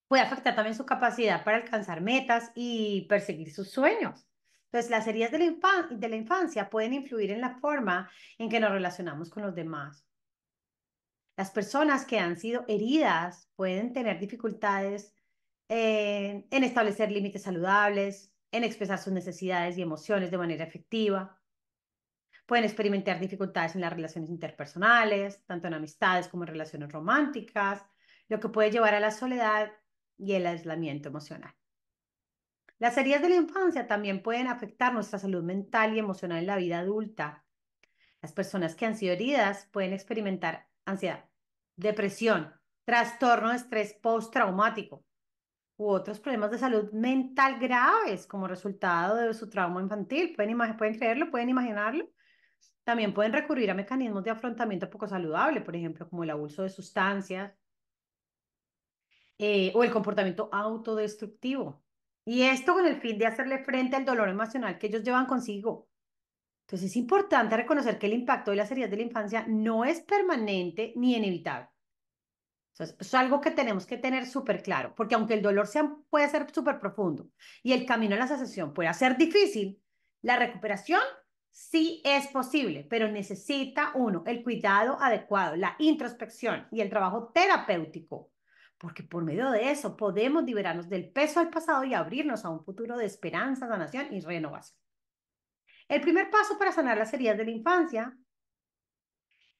puede afectar también su capacidad para alcanzar metas y perseguir sus sueños. Entonces, las heridas de la infancia pueden influir en la forma en que nos relacionamos con los demás. Las personas que han sido heridas pueden tener dificultades en establecer límites saludables, en expresar sus necesidades y emociones de manera efectiva. Pueden experimentar dificultades en las relaciones interpersonales, tanto en amistades como en relaciones románticas, lo que puede llevar a la soledad y el aislamiento emocional. Las heridas de la infancia también pueden afectar nuestra salud mental y emocional en la vida adulta. Las personas que han sido heridas pueden experimentar ansiedad, depresión, trastorno de estrés postraumático u otros problemas de salud mental graves como resultado de su trauma infantil. Pueden creerlo, pueden imaginarlo. También pueden recurrir a mecanismos de afrontamiento poco saludable, por ejemplo, como el abuso de sustancias o el comportamiento autodestructivo. Y esto con el fin de hacerle frente al dolor emocional que ellos llevan consigo. Entonces es importante reconocer que el impacto de las heridas de la infancia no es permanente ni inevitable. Entonces, es algo que tenemos que tener súper claro, porque aunque el dolor puede ser súper profundo y el camino a la asociación puede ser difícil, la recuperación sí es posible, pero necesita uno el cuidado adecuado, la introspección y el trabajo terapéutico, porque por medio de eso podemos liberarnos del peso del pasado y abrirnos a un futuro de esperanza, sanación y renovación. El primer paso para sanar las heridas de la infancia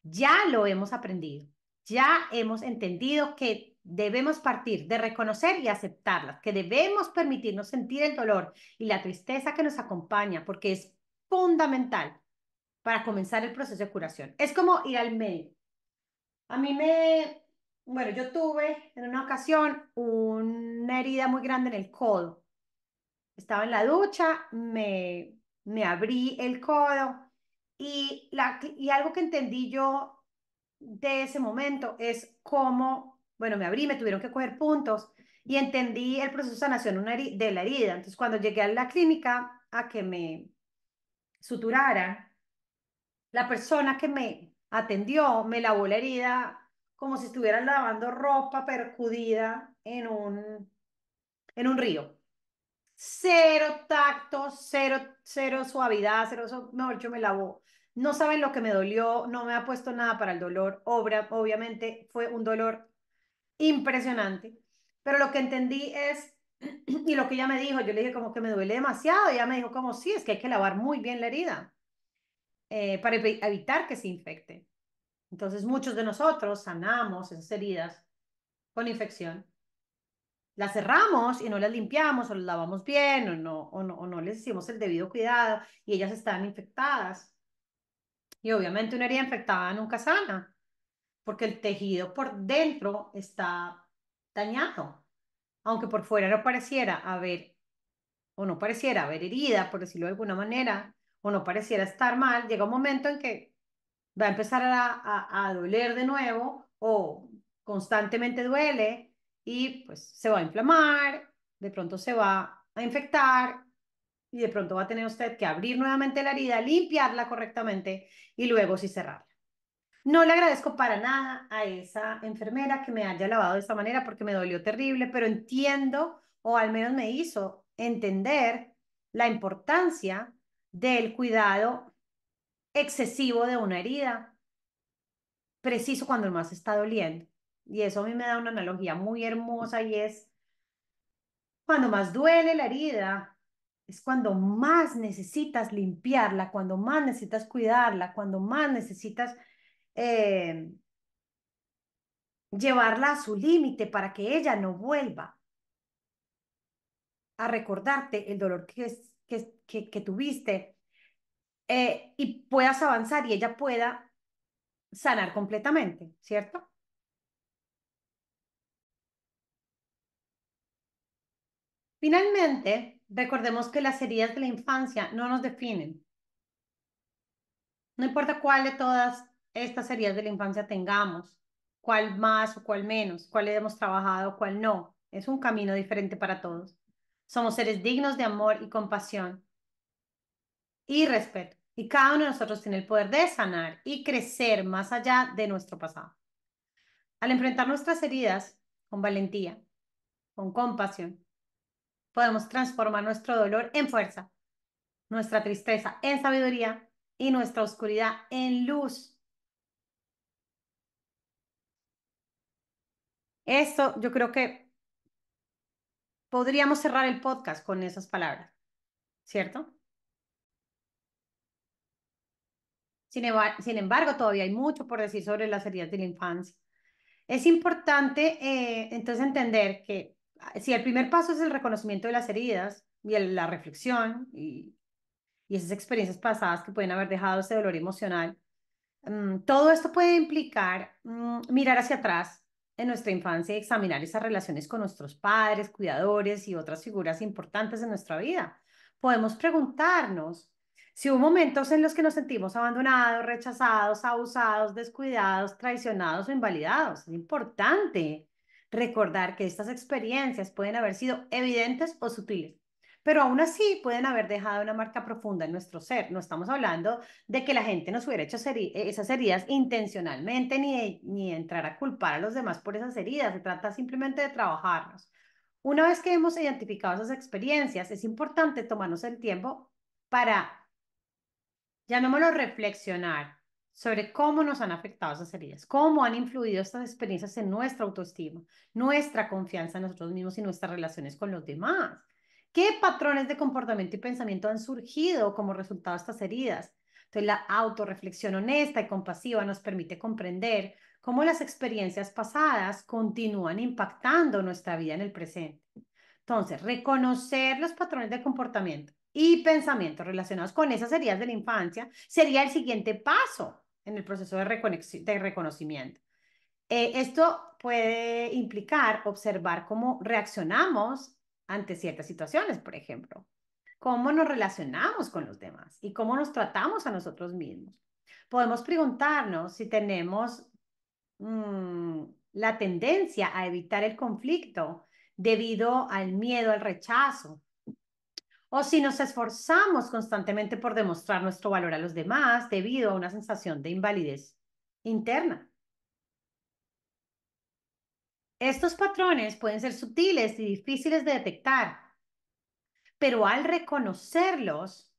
ya lo hemos aprendido, ya hemos entendido que debemos partir de reconocer y aceptarlas, que debemos permitirnos sentir el dolor y la tristeza que nos acompaña, porque es fundamental para comenzar el proceso de curación. Es como ir al médico. A mí bueno, yo tuve en una ocasión una herida muy grande en el codo. Estaba en la ducha, me abrí el codo y algo que entendí yo de ese momento es cómo, bueno, me abrí, me tuvieron que coger puntos y entendí el proceso de sanación de la herida. Entonces, cuando llegué a la clínica a que me suturaran, la persona que me atendió me lavó la herida como si estuviera lavando ropa percudida en un río. Cero tacto, cero suavidad, mejor yo me lavó. No saben lo que me dolió, no me ha puesto nada para el dolor. Obviamente fue un dolor impresionante, pero lo que entendí es, y lo que ella me dijo, yo le dije como que me duele demasiado, y ella me dijo como sí, es que hay que lavar muy bien la herida para evitar que se infecte. Entonces muchos de nosotros sanamos esas heridas con infección, las cerramos y no las limpiamos o las lavamos bien o no les hicimos el debido cuidado y ellas están infectadas. Y obviamente una herida infectada nunca sana porque el tejido por dentro está dañado. Aunque por fuera no pareciera haber o no pareciera haber herida, por decirlo de alguna manera, o no pareciera estar mal, llega un momento en que va a empezar a doler de nuevo o constantemente duele y pues se va a inflamar, de pronto se va a infectar y de pronto va a tener usted que abrir nuevamente la herida, limpiarla correctamente y luego sí cerrarla. No le agradezco para nada a esa enfermera que me haya lavado de esta manera porque me dolió terrible, pero entiendo, o al menos me hizo entender la importancia del cuidado excesivo de una herida, preciso cuando más está doliendo. Y eso a mí me da una analogía muy hermosa y es cuando más duele la herida, es cuando más necesitas limpiarla, cuando más necesitas cuidarla, cuando más necesitas eh, llevarla a su límite para que ella no vuelva a recordarte el dolor que tuviste y puedas avanzar y ella pueda sanar completamente, ¿cierto? Finalmente, recordemos que las heridas de la infancia no nos definen. No importa cuál de todas estas heridas de la infancia tengamos, cuál más o cuál menos, cuál hemos trabajado, cuál no. Es un camino diferente para todos. Somos seres dignos de amor y compasión y respeto. Y cada uno de nosotros tiene el poder de sanar y crecer más allá de nuestro pasado. Al enfrentar nuestras heridas con valentía, con compasión, podemos transformar nuestro dolor en fuerza, nuestra tristeza en sabiduría y nuestra oscuridad en luz. Esto yo creo que podríamos cerrar el podcast con esas palabras, ¿cierto? Sin embargo, todavía hay mucho por decir sobre las heridas de la infancia. Es importante entonces entender que si el primer paso es el reconocimiento de las heridas y la reflexión y esas experiencias pasadas que pueden haber dejado ese dolor emocional, todo esto puede implicar mirar hacia atrás en nuestra infancia y examinar esas relaciones con nuestros padres, cuidadores y otras figuras importantes en nuestra vida. Podemos preguntarnos si hubo momentos en los que nos sentimos abandonados, rechazados, abusados, descuidados, traicionados o invalidados. Es importante recordar que estas experiencias pueden haber sido evidentes o sutiles, pero aún así pueden haber dejado una marca profunda en nuestro ser. No estamos hablando de que la gente nos hubiera hecho esas heridas intencionalmente, ni de entrar a culpar a los demás por esas heridas. Se trata simplemente de trabajarnos. Una vez que hemos identificado esas experiencias, es importante tomarnos el tiempo para, llamémoslo, reflexionar sobre cómo nos han afectado esas heridas, cómo han influido estas experiencias en nuestra autoestima, nuestra confianza en nosotros mismos y nuestras relaciones con los demás. ¿Qué patrones de comportamiento y pensamiento han surgido como resultado de estas heridas? Entonces, la autorreflexión honesta y compasiva nos permite comprender cómo las experiencias pasadas continúan impactando nuestra vida en el presente. Entonces, reconocer los patrones de comportamiento y pensamiento relacionados con esas heridas de la infancia sería el siguiente paso en el proceso de reconocimiento. Esto puede implicar observar cómo reaccionamos ante ciertas situaciones, por ejemplo, cómo nos relacionamos con los demás y cómo nos tratamos a nosotros mismos. Podemos preguntarnos si tenemos la tendencia a evitar el conflicto debido al miedo al rechazo, o si nos esforzamos constantemente por demostrar nuestro valor a los demás debido a una sensación de invalidez interna. Estos patrones pueden ser sutiles y difíciles de detectar, pero al reconocerlos,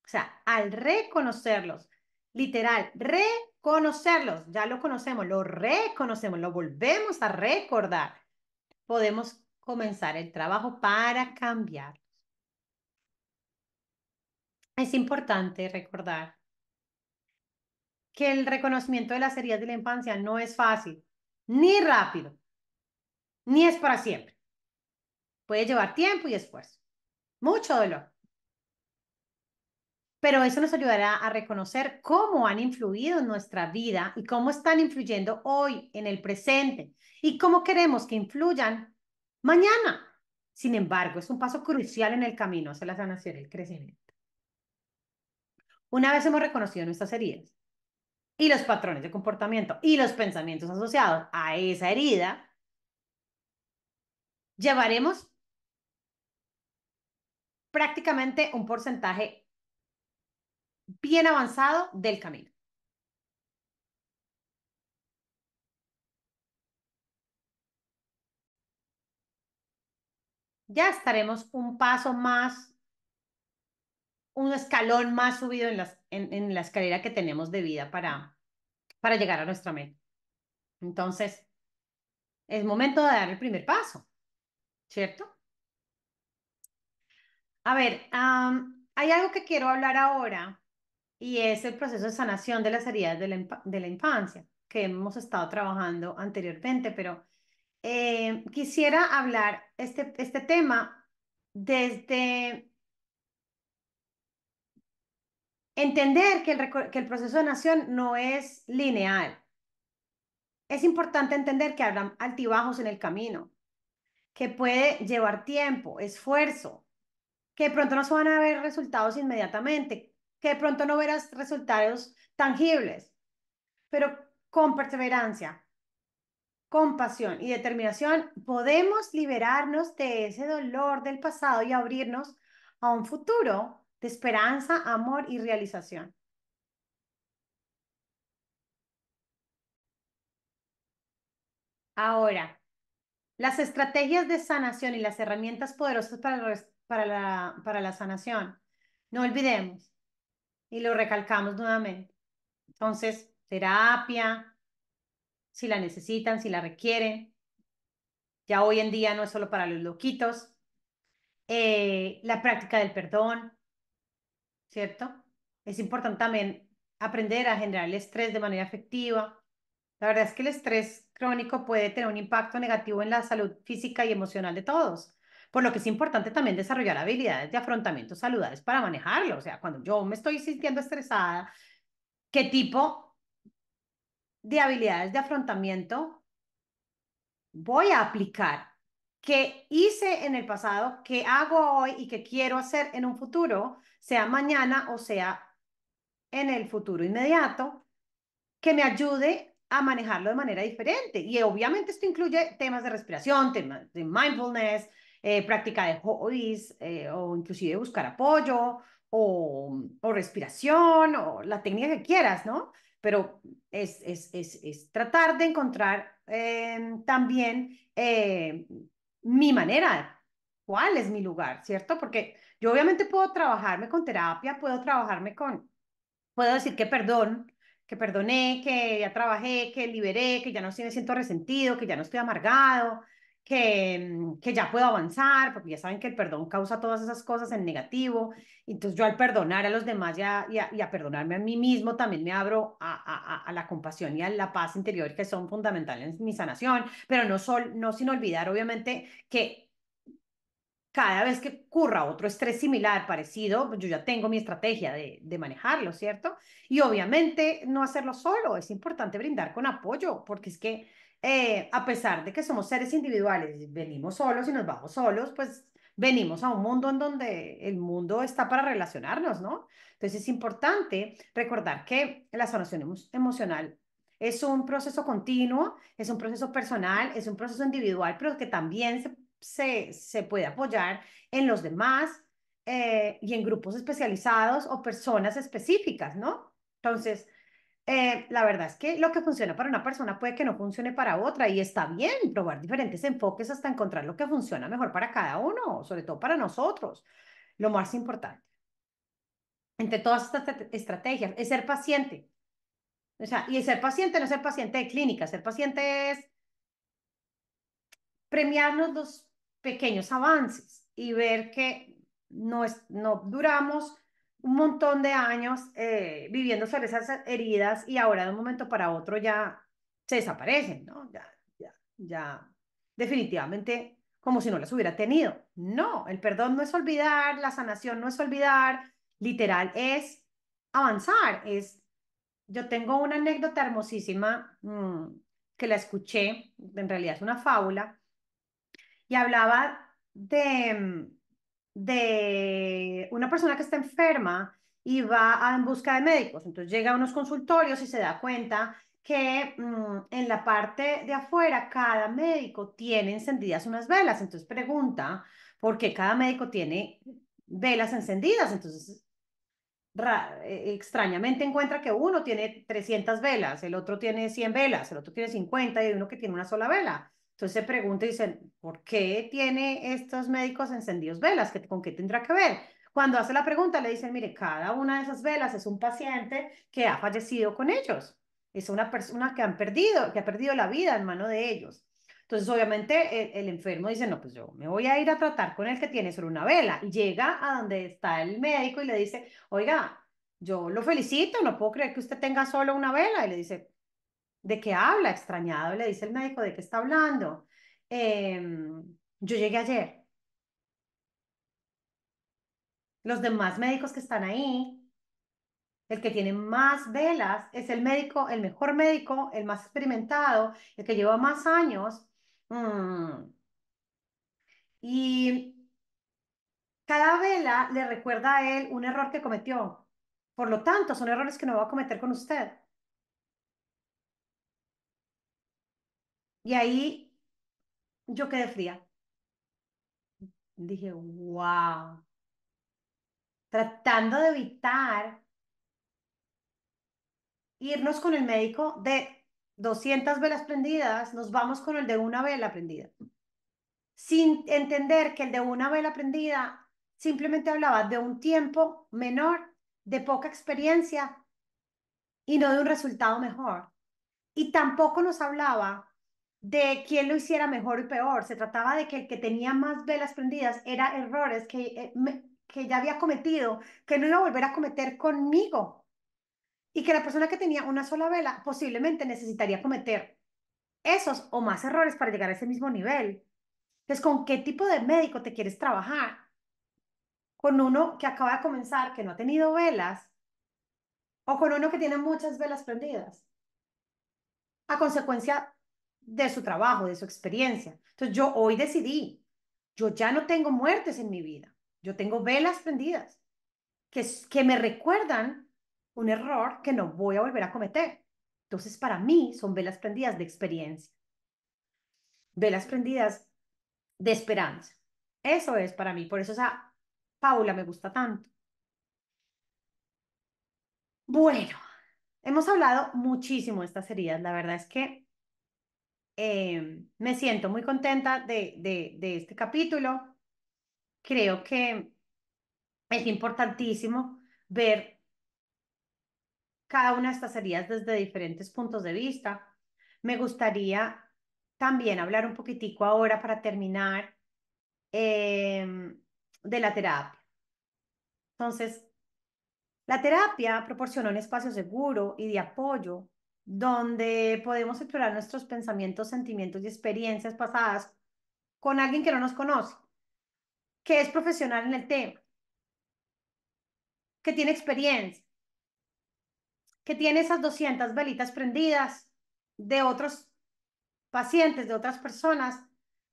o sea, al reconocerlos, literal, reconocerlos, ya lo conocemos, lo reconocemos, lo volvemos a recordar, podemos comenzar el trabajo para cambiar. Es importante recordar que el reconocimiento de las heridas de la infancia no es fácil, ni rápido, ni es para siempre. Puede llevar tiempo y esfuerzo, mucho dolor, pero eso nos ayudará a reconocer cómo han influido en nuestra vida y cómo están influyendo hoy en el presente y cómo queremos que influyan mañana. Sin embargo, es un paso crucial en el camino hacia la sanación y el crecimiento. Una vez hemos reconocido nuestras heridas y los patrones de comportamiento y los pensamientos asociados a esa herida, llevaremos prácticamente un porcentaje. 'Bien' avanzado del camino. ya estaremos un paso más, un escalón más subido en la escalera que tenemos de vida para llegar a nuestra meta. Entonces, es momento de dar el primer paso, ¿cierto? A ver, hay algo que quiero hablar ahora y es el proceso de sanación de las heridas de la infancia que hemos estado trabajando anteriormente, pero quisiera hablar este tema desde entender que el proceso de sanación no es lineal. Es importante entender que habrá altibajos en el camino, que puede llevar tiempo, esfuerzo, que de pronto no se van a ver resultados inmediatamente, que de pronto no verás resultados tangibles, pero con perseverancia, compasión y determinación podemos liberarnos de ese dolor del pasado y abrirnos a un futuro de esperanza, amor y realización. Ahora, las estrategias de sanación y las herramientas poderosas para la sanación, no olvidemos y lo recalcamos nuevamente. Entonces, terapia, si la necesitan, si la requieren, ya hoy en día no es solo para los loquitos, la práctica del perdón, ¿cierto? Es importante también aprender a generar el estrés de manera efectiva. La verdad es que el estrés crónico puede tener un impacto negativo en la salud física y emocional de todos, por lo que es importante también desarrollar habilidades de afrontamiento saludables para manejarlo. O sea, cuando yo me estoy sintiendo estresada, ¿qué tipo de habilidades de afrontamiento voy a aplicar? ¿Qué hice en el pasado? ¿Qué hago hoy y qué quiero hacer en un futuro, sea mañana o sea en el futuro inmediato, que me ayude a manejarlo de manera diferente? Y obviamente esto incluye temas de respiración, temas de mindfulness, práctica de hobbies, o inclusive buscar apoyo o respiración o la técnica que quieras, ¿no? Pero es tratar de encontrar también mi manera, cuál es mi lugar, ¿cierto? Porque yo obviamente puedo trabajarme con terapia, puedo decir que perdoné, que ya trabajé, que liberé, que ya no me siento resentido, que ya no estoy amargado, que ya puedo avanzar, porque ya saben que el perdón causa todas esas cosas en negativo. Entonces yo al perdonar a los demás y a perdonarme a mí mismo, también me abro a la compasión y a la paz interior que son fundamentales en mi sanación, pero no sin olvidar obviamente que cada vez que ocurra otro estrés similar, parecido, pues yo ya tengo mi estrategia de manejarlo, ¿cierto? Y obviamente no hacerlo solo, es importante brindar con apoyo, porque es que a pesar de que somos seres individuales, venimos solos y nos vamos solos, pues venimos a un mundo en donde el mundo está para relacionarnos, ¿no? Entonces es importante recordar que la sanación emocional es un proceso continuo, es un proceso personal, es un proceso individual, pero que también se puede apoyar en los demás y en grupos especializados o personas específicas, ¿no? Entonces, la verdad es que lo que funciona para una persona puede que no funcione para otra y está bien probar diferentes enfoques hasta encontrar lo que funciona mejor para cada uno, sobre todo para nosotros. Lo más importante entre todas estas estrategias es ser paciente. O sea, y ser paciente no es ser paciente de clínica, ser paciente es premiarnos los pequeños avances y ver que no duramos un montón de años viviendo sobre esas heridas y ahora de un momento para otro ya se desaparecen, ¿no? Ya, definitivamente como si no las hubiera tenido. No, el perdón no es olvidar, la sanación no es olvidar, literal es avanzar, yo tengo una anécdota hermosísima que la escuché, en realidad es una fábula y hablaba de una persona que está enferma y va en busca de médicos. Entonces llega a unos consultorios y se da cuenta que en la parte de afuera cada médico tiene encendidas unas velas. Entonces pregunta por qué cada médico tiene velas encendidas. Entonces extrañamente encuentra que uno tiene 300 velas, el otro tiene 100 velas, el otro tiene 50 y hay uno que tiene una sola vela. Entonces se pregunta y dicen, ¿por qué tiene estos médicos encendidos velas? ¿Con qué tendrá que ver? Cuando hace la pregunta le dicen, mire, cada una de esas velas es un paciente que ha fallecido con ellos. Es una persona que que ha perdido la vida en mano de ellos. Entonces, obviamente, el enfermo dice, no, pues yo me voy a ir a tratar con el que tiene solo una vela. Y llega a donde está el médico y le dice, oiga, yo lo felicito, no puedo creer que usted tenga solo una vela. Y le dice, ¿de qué habla? Extrañado, le dice el médico, ¿de qué está hablando? Yo llegué ayer. Los demás médicos que están ahí, el que tiene más velas, es el médico, el mejor médico, el más experimentado, el que lleva más años. Mm, Y cada vela le recuerda a él un error que cometió. Por lo tanto, son errores que no va a cometer con usted. Y ahí yo quedé fría. Dije, wow, tratando de evitar irnos con el médico de 200 velas prendidas, nos vamos con el de una vela prendida, sin entender que el de una vela prendida simplemente hablaba de un tiempo menor, de poca experiencia y no de un resultado mejor. Y tampoco nos hablaba de quién lo hiciera mejor y peor. Se trataba de que el que tenía más velas prendidas era errores que ya había cometido, que no iba a volver a cometer conmigo. Y que la persona que tenía una sola vela posiblemente necesitaría cometer esos o más errores para llegar a ese mismo nivel. Entonces, ¿con qué tipo de médico te quieres trabajar? ¿Con uno que acaba de comenzar, que no ha tenido velas, o con uno que tiene muchas velas prendidas a consecuencia de su trabajo, de su experiencia? Entonces, yo hoy decidí, yo ya no tengo muertes en mi vida, yo tengo velas prendidas que me recuerdan un error que no voy a volver a cometer. Entonces, para mí son velas prendidas de experiencia, velas prendidas de esperanza. Eso es para mí, por eso esa Paula me gusta tanto. Bueno, hemos hablado muchísimo de estas heridas. La verdad es que me siento muy contenta de este capítulo. Creo que es importantísimo ver cada una de estas heridas desde diferentes puntos de vista. Me gustaría también hablar un poquitico ahora para terminar de la terapia. Entonces, la terapia proporciona un espacio seguro y de apoyo donde podemos explorar nuestros pensamientos, sentimientos y experiencias pasadas con alguien que no nos conoce, que es profesional en el tema, que tiene experiencia, que tiene esas 200 velitas prendidas de otros pacientes, de otras personas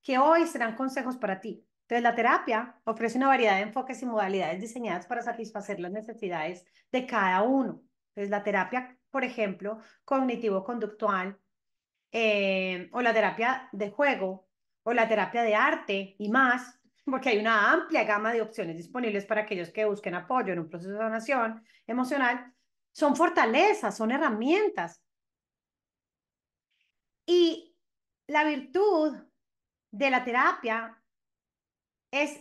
que hoy serán consejos para ti. Entonces, la terapia ofrece una variedad de enfoques y modalidades diseñadas para satisfacer las necesidades de cada uno. Entonces, la terapia, por ejemplo, cognitivo-conductual, o la terapia de juego, o la terapia de arte y más, porque hay una amplia gama de opciones disponibles para aquellos que busquen apoyo en un proceso de sanación emocional, son fortalezas, son herramientas. Y la virtud de la terapia es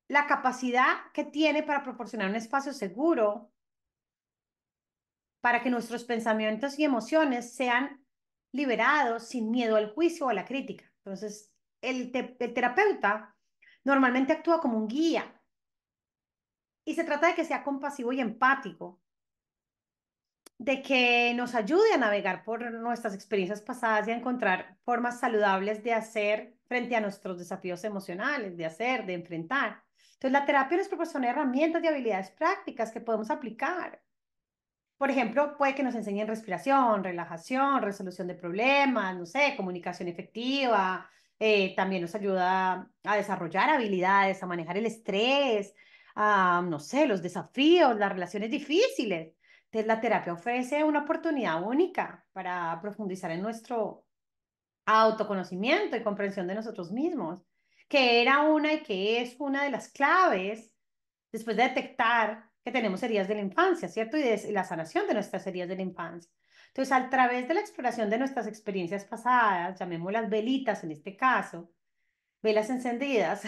la capacidad que tiene para proporcionar un espacio seguro para que nuestros pensamientos y emociones sean liberados sin miedo al juicio o a la crítica. Entonces, el terapeuta normalmente actúa como un guía y se trata de que sea compasivo y empático, de que nos ayude a navegar por nuestras experiencias pasadas y a encontrar formas saludables de hacer frente a nuestros desafíos emocionales, de hacer, de enfrentar. Entonces, la terapia nos proporciona herramientas y habilidades prácticas que podemos aplicar. Por ejemplo, puede que nos enseñen respiración, relajación, resolución de problemas, no sé, comunicación efectiva. También nos ayuda a desarrollar habilidades, a manejar el estrés, a, no sé, los desafíos, las relaciones difíciles. Entonces, la terapia ofrece una oportunidad única para profundizar en nuestro autoconocimiento y comprensión de nosotros mismos, que era una y que es una de las claves después de detectar que tenemos heridas de la infancia, ¿cierto? Y de la sanación de nuestras heridas de la infancia. Entonces, a través de la exploración de nuestras experiencias pasadas, llamémoslas velitas en este caso, velas encendidas,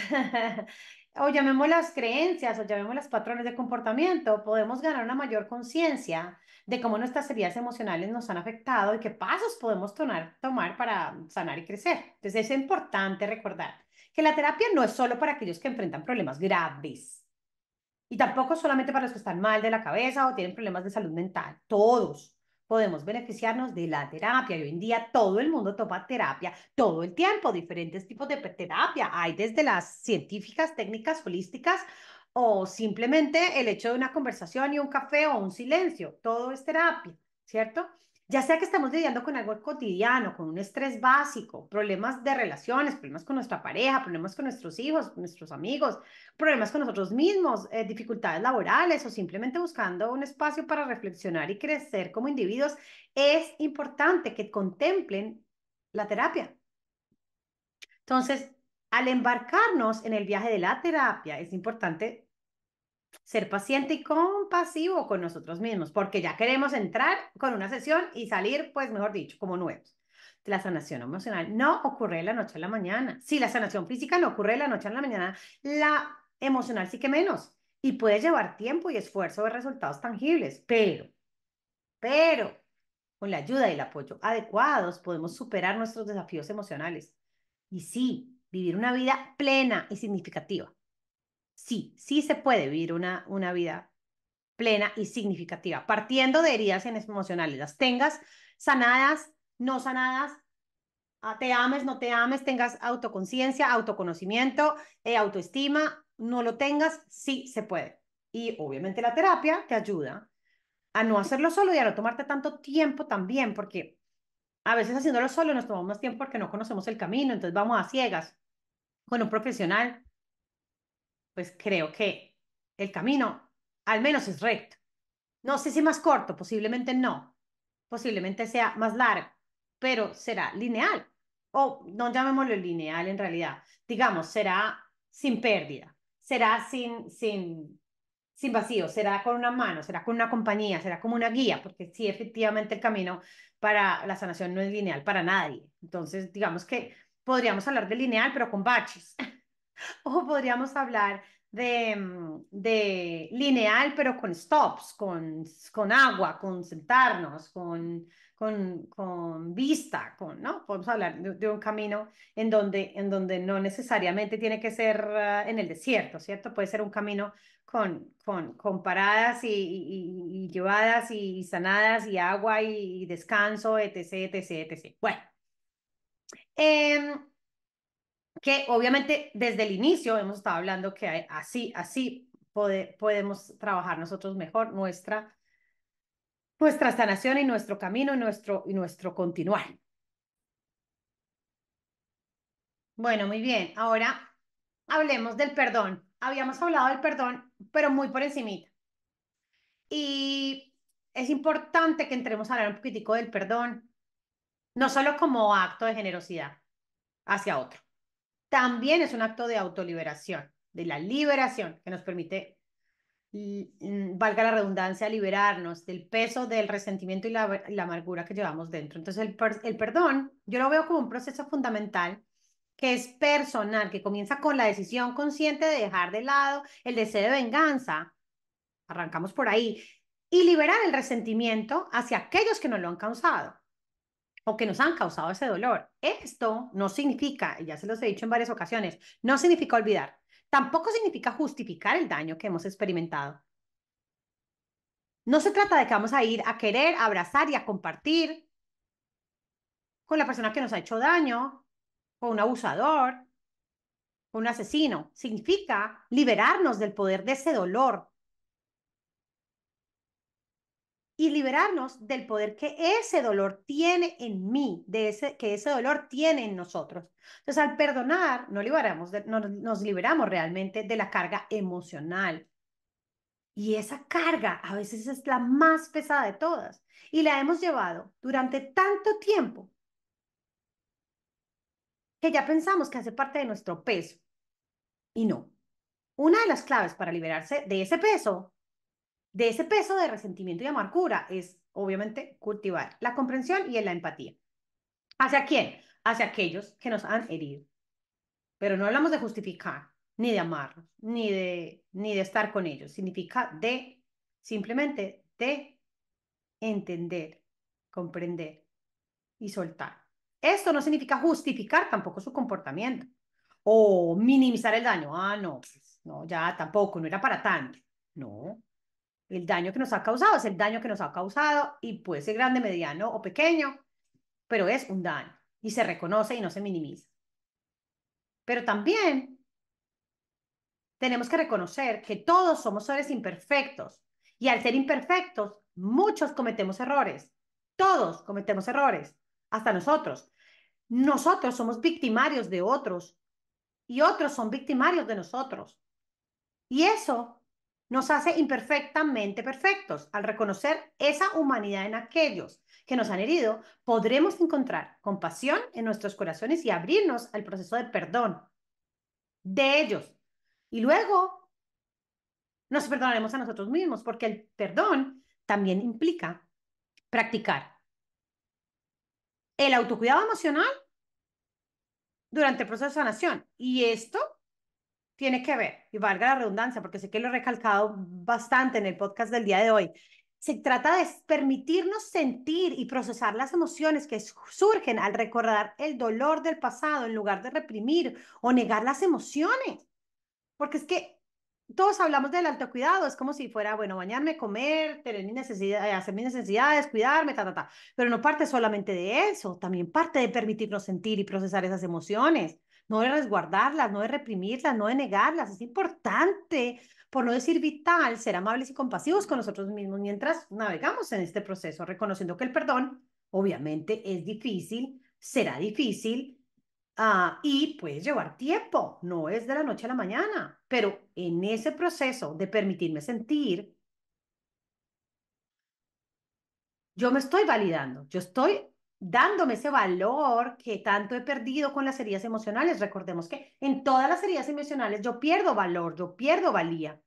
o llamémoslas creencias, o llamémoslas patrones de comportamiento, podemos ganar una mayor conciencia de cómo nuestras heridas emocionales nos han afectado y qué pasos podemos tomar para sanar y crecer. Entonces, es importante recordar que la terapia no es solo para aquellos que enfrentan problemas graves. Y tampoco solamente para los que están mal de la cabeza o tienen problemas de salud mental. Todos podemos beneficiarnos de la terapia. Y hoy en día todo el mundo toma terapia todo el tiempo, diferentes tipos de terapia. Hay desde las científicas, técnicas holísticas o simplemente el hecho de una conversación y un café o un silencio. Todo es terapia, ¿cierto? Ya sea que estamos lidiando con algo cotidiano, con un estrés básico, problemas de relaciones, problemas con nuestra pareja, problemas con nuestros hijos, con nuestros amigos, problemas con nosotros mismos, dificultades laborales o simplemente buscando un espacio para reflexionar y crecer como individuos, es importante que contemplen la terapia. Entonces, al embarcarnos en el viaje de la terapia, es importante ser paciente y compasivo con nosotros mismos, porque ya queremos entrar con una sesión y salir, pues mejor dicho, como nuevos. La sanación emocional no ocurre de la noche a la mañana. Si la sanación física no ocurre de la noche a la mañana, la emocional sí que menos. Y puede llevar tiempo y esfuerzo de resultados tangibles, pero, con la ayuda y el apoyo adecuados podemos superar nuestros desafíos emocionales. Y sí, vivir una vida plena y significativa. Sí, sí se puede vivir una vida plena y significativa, partiendo de heridas emocionales, las tengas sanadas, no sanadas, te ames, no te ames, tengas autoconciencia, autoconocimiento, autoestima, no lo tengas, sí se puede. Y obviamente la terapia te ayuda a no hacerlo solo y a no tomarte tanto tiempo también, porque a veces haciéndolo solo nos tomamos más tiempo porque no conocemos el camino, entonces vamos a ciegas. Con un profesional, pues creo que el camino al menos es recto. No sé si más corto, posiblemente no, posiblemente sea más largo, pero será lineal. O no llamémoslo lineal en realidad, digamos, será sin pérdida, será sin vacío, será con una mano, será con una compañía, será como una guía, porque sí, efectivamente el camino para la sanación no es lineal para nadie. Entonces, digamos que podríamos hablar de lineal, pero con baches. O podríamos hablar de lineal, pero con stops, con agua, con sentarnos, con vista, ¿no? Podemos hablar de un camino en donde no necesariamente tiene que ser en el desierto, ¿cierto? Puede ser un camino con paradas y llevadas y sanadas y agua y descanso, etc, etc, etc. Bueno, em, que obviamente desde el inicio hemos estado hablando que así podemos trabajar nosotros mejor nuestra sanación y nuestro camino y nuestro continuar. Bueno, muy bien. Ahora hablemos del perdón. Habíamos hablado del perdón, pero muy por encimita. Y es importante que entremos a hablar un poquitico del perdón, no solo como acto de generosidad hacia otro. También es un acto de autoliberación, de la liberación que nos permite valga la redundancia, liberarnos del peso del resentimiento y la amargura que llevamos dentro. Entonces, el perdón, yo lo veo como un proceso fundamental que es personal, que comienza con la decisión consciente de dejar de lado el deseo de venganza. Arrancamos por ahí. Y liberar el resentimiento hacia aquellos que nos lo han causado o que nos han causado ese dolor. Esto no significa, y ya se los he dicho en varias ocasiones, no significa olvidar. Tampoco significa justificar el daño que hemos experimentado. No se trata de que vamos a ir a querer, a abrazar y a compartir con la persona que nos ha hecho daño, con un abusador, con un asesino. Significa liberarnos del poder de ese dolor y liberarnos del poder que ese dolor tiene en mí, que ese dolor tiene en nosotros. Entonces, al perdonar, nos liberamos realmente de la carga emocional. Y esa carga a veces es la más pesada de todas. Y la hemos llevado durante tanto tiempo que ya pensamos que hace parte de nuestro peso y no. Una de las claves para liberarse de ese peso de ese peso de resentimiento y amargura es, obviamente, cultivar la comprensión y la empatía. ¿Hacia quién? Hacia aquellos que nos han herido. Pero no hablamos de justificar, ni de amarlos, ni de estar con ellos. Significa de, simplemente de entender, comprender y soltar. Esto no significa justificar tampoco su comportamiento o minimizar el daño. Ah, no, pues, no, ya tampoco, no era para tanto. No, el daño que nos ha causado es el daño que nos ha causado y puede ser grande, mediano o pequeño, pero es un daño y se reconoce y no se minimiza. Pero también tenemos que reconocer que todos somos seres imperfectos y al ser imperfectos, muchos cometemos errores. Todos cometemos errores, hasta nosotros. Nosotros somos victimarios de otros y otros son victimarios de nosotros. Y eso nos hace imperfectamente perfectos. Al reconocer esa humanidad en aquellos que nos han herido, podremos encontrar compasión en nuestros corazones y abrirnos al proceso de perdón de ellos. Y luego nos perdonaremos a nosotros mismos, porque el perdón también implica practicar el autocuidado emocional durante el proceso de sanación. Y esto tiene que ver, y valga la redundancia, porque sé que lo he recalcado bastante en el podcast del día de hoy, se trata de permitirnos sentir y procesar las emociones que surgen al recordar el dolor del pasado en lugar de reprimir o negar las emociones. Porque es que todos hablamos del autocuidado, es como si fuera, bueno, bañarme, comer, tener mis necesidades, hacer mis necesidades, cuidarme, ta, ta, ta. Pero no parte solamente de eso, también parte de permitirnos sentir y procesar esas emociones, no de resguardarlas, no de reprimirlas, no de negarlas. Es importante, por no decir vital, ser amables y compasivos con nosotros mismos mientras navegamos en este proceso, reconociendo que el perdón, obviamente, es difícil, será difícil. Y puede llevar tiempo, no es de la noche a la mañana, pero en ese proceso de permitirme sentir, yo me estoy validando, yo estoy dándome ese valor que tanto he perdido con las heridas emocionales. Recordemos que en todas las heridas emocionales yo pierdo valor, yo pierdo valía.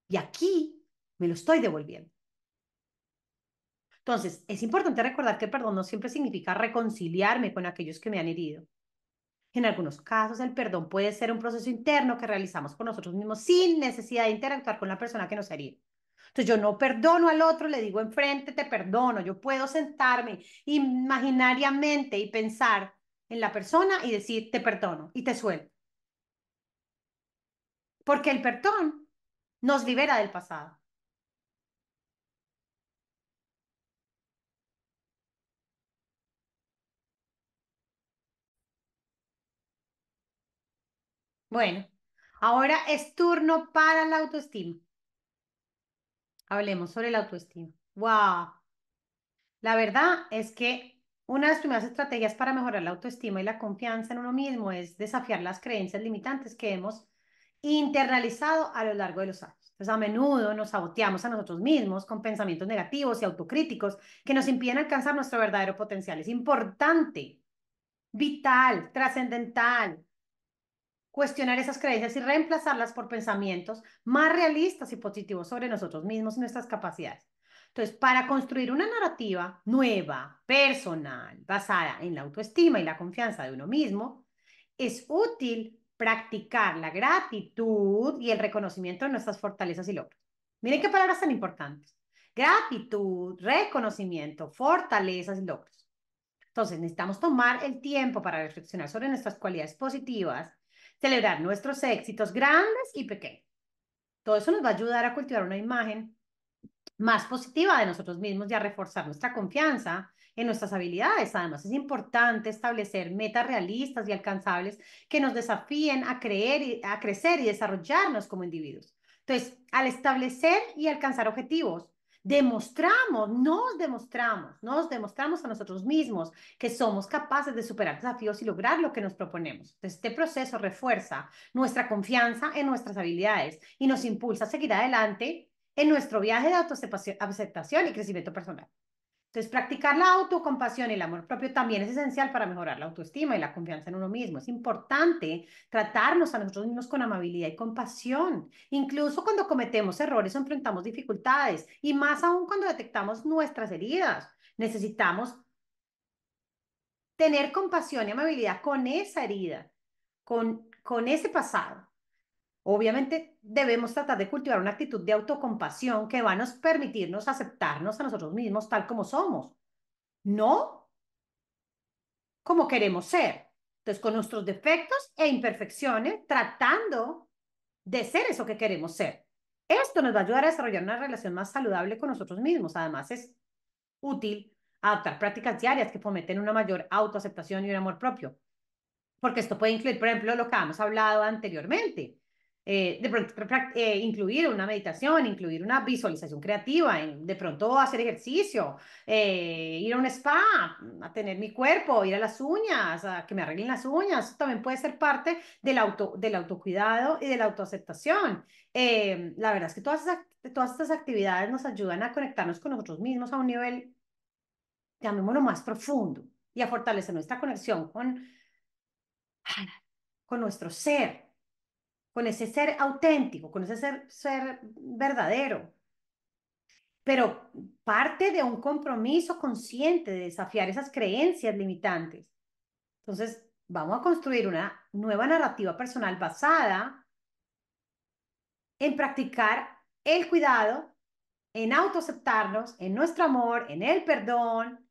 Y aquí me lo estoy devolviendo. Entonces, es importante recordar que el perdón no siempre significa reconciliarme con aquellos que me han herido. En algunos casos, el perdón puede ser un proceso interno que realizamos por nosotros mismos sin necesidad de interactuar con la persona que nos herido. Entonces, yo no perdono al otro, le digo enfrente, te perdono. Yo puedo sentarme imaginariamente y pensar en la persona y decir, te perdono y te suelto. Porque el perdón nos libera del pasado. Bueno, ahora es turno para la autoestima. Hablemos sobre la autoestima. ¡Wow! La verdad es que una de las primeras estrategias para mejorar la autoestima y la confianza en uno mismo es desafiar las creencias limitantes que hemos internalizado a lo largo de los años. Entonces, a menudo nos saboteamos a nosotros mismos con pensamientos negativos y autocríticos que nos impiden alcanzar nuestro verdadero potencial. Es importante, vital, trascendental cuestionar esas creencias y reemplazarlas por pensamientos más realistas y positivos sobre nosotros mismos y nuestras capacidades. Entonces, para construir una narrativa nueva, personal, basada en la autoestima y la confianza de uno mismo, es útil practicar la gratitud y el reconocimiento de nuestras fortalezas y logros. Miren qué palabras tan importantes. Gratitud, reconocimiento, fortalezas y logros. Entonces, necesitamos tomar el tiempo para reflexionar sobre nuestras cualidades positivas, celebrar nuestros éxitos grandes y pequeños. Todo eso nos va a ayudar a cultivar una imagen más positiva de nosotros mismos y a reforzar nuestra confianza en nuestras habilidades. Además, es importante establecer metas realistas y alcanzables que nos desafíen a creer y a crecer y desarrollarnos como individuos. Entonces, al establecer y alcanzar objetivos, nos demostramos a nosotros mismos que somos capaces de superar desafíos y lograr lo que nos proponemos. Entonces, este proceso refuerza nuestra confianza en nuestras habilidades y nos impulsa a seguir adelante en nuestro viaje de autoaceptación y crecimiento personal. Entonces, practicar la autocompasión y el amor propio también es esencial para mejorar la autoestima y la confianza en uno mismo. Es importante tratarnos a nosotros mismos con amabilidad y compasión, incluso cuando cometemos errores o enfrentamos dificultades, y más aún cuando detectamos nuestras heridas. Necesitamos tener compasión y amabilidad con esa herida, con ese pasado. Obviamente debemos tratar de cultivar una actitud de autocompasión que va a nos permitirnos aceptarnos a nosotros mismos tal como somos, no como queremos ser. Entonces, con nuestros defectos e imperfecciones, tratando de ser eso que queremos ser. Esto nos va a ayudar a desarrollar una relación más saludable con nosotros mismos. Además, es útil adaptar prácticas diarias que fomenten una mayor autoaceptación y un amor propio, porque esto puede incluir, por ejemplo, lo que hemos hablado anteriormente. De pronto, incluir una meditación, incluir una visualización creativa, de pronto hacer ejercicio, ir a un spa, a tener mi cuerpo, ir a las uñas, a que me arreglen las uñas. Eso también puede ser parte del autocuidado y de la autoaceptación. La verdad es que todas estas actividades nos ayudan a conectarnos con nosotros mismos a un nivel, llamémoslo, más profundo y a fortalecer nuestra conexión con nuestro ser, con ese ser auténtico, con ese ser verdadero, pero parte de un compromiso consciente de desafiar esas creencias limitantes. Entonces, vamos a construir una nueva narrativa personal basada en practicar el cuidado, en autoaceptarnos, en nuestro amor, en el perdón,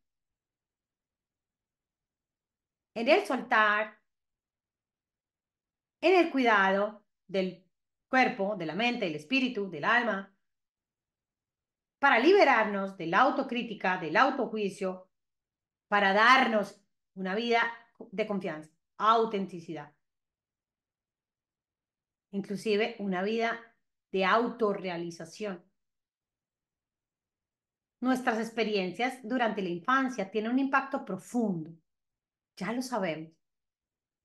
en el soltar, en el cuidado del cuerpo, de la mente, del espíritu, del alma, para liberarnos de la autocrítica, del autojuicio, para darnos una vida de confianza, autenticidad, inclusive una vida de autorrealización. Nuestras experiencias durante la infancia tienen un impacto profundo, ya lo sabemos.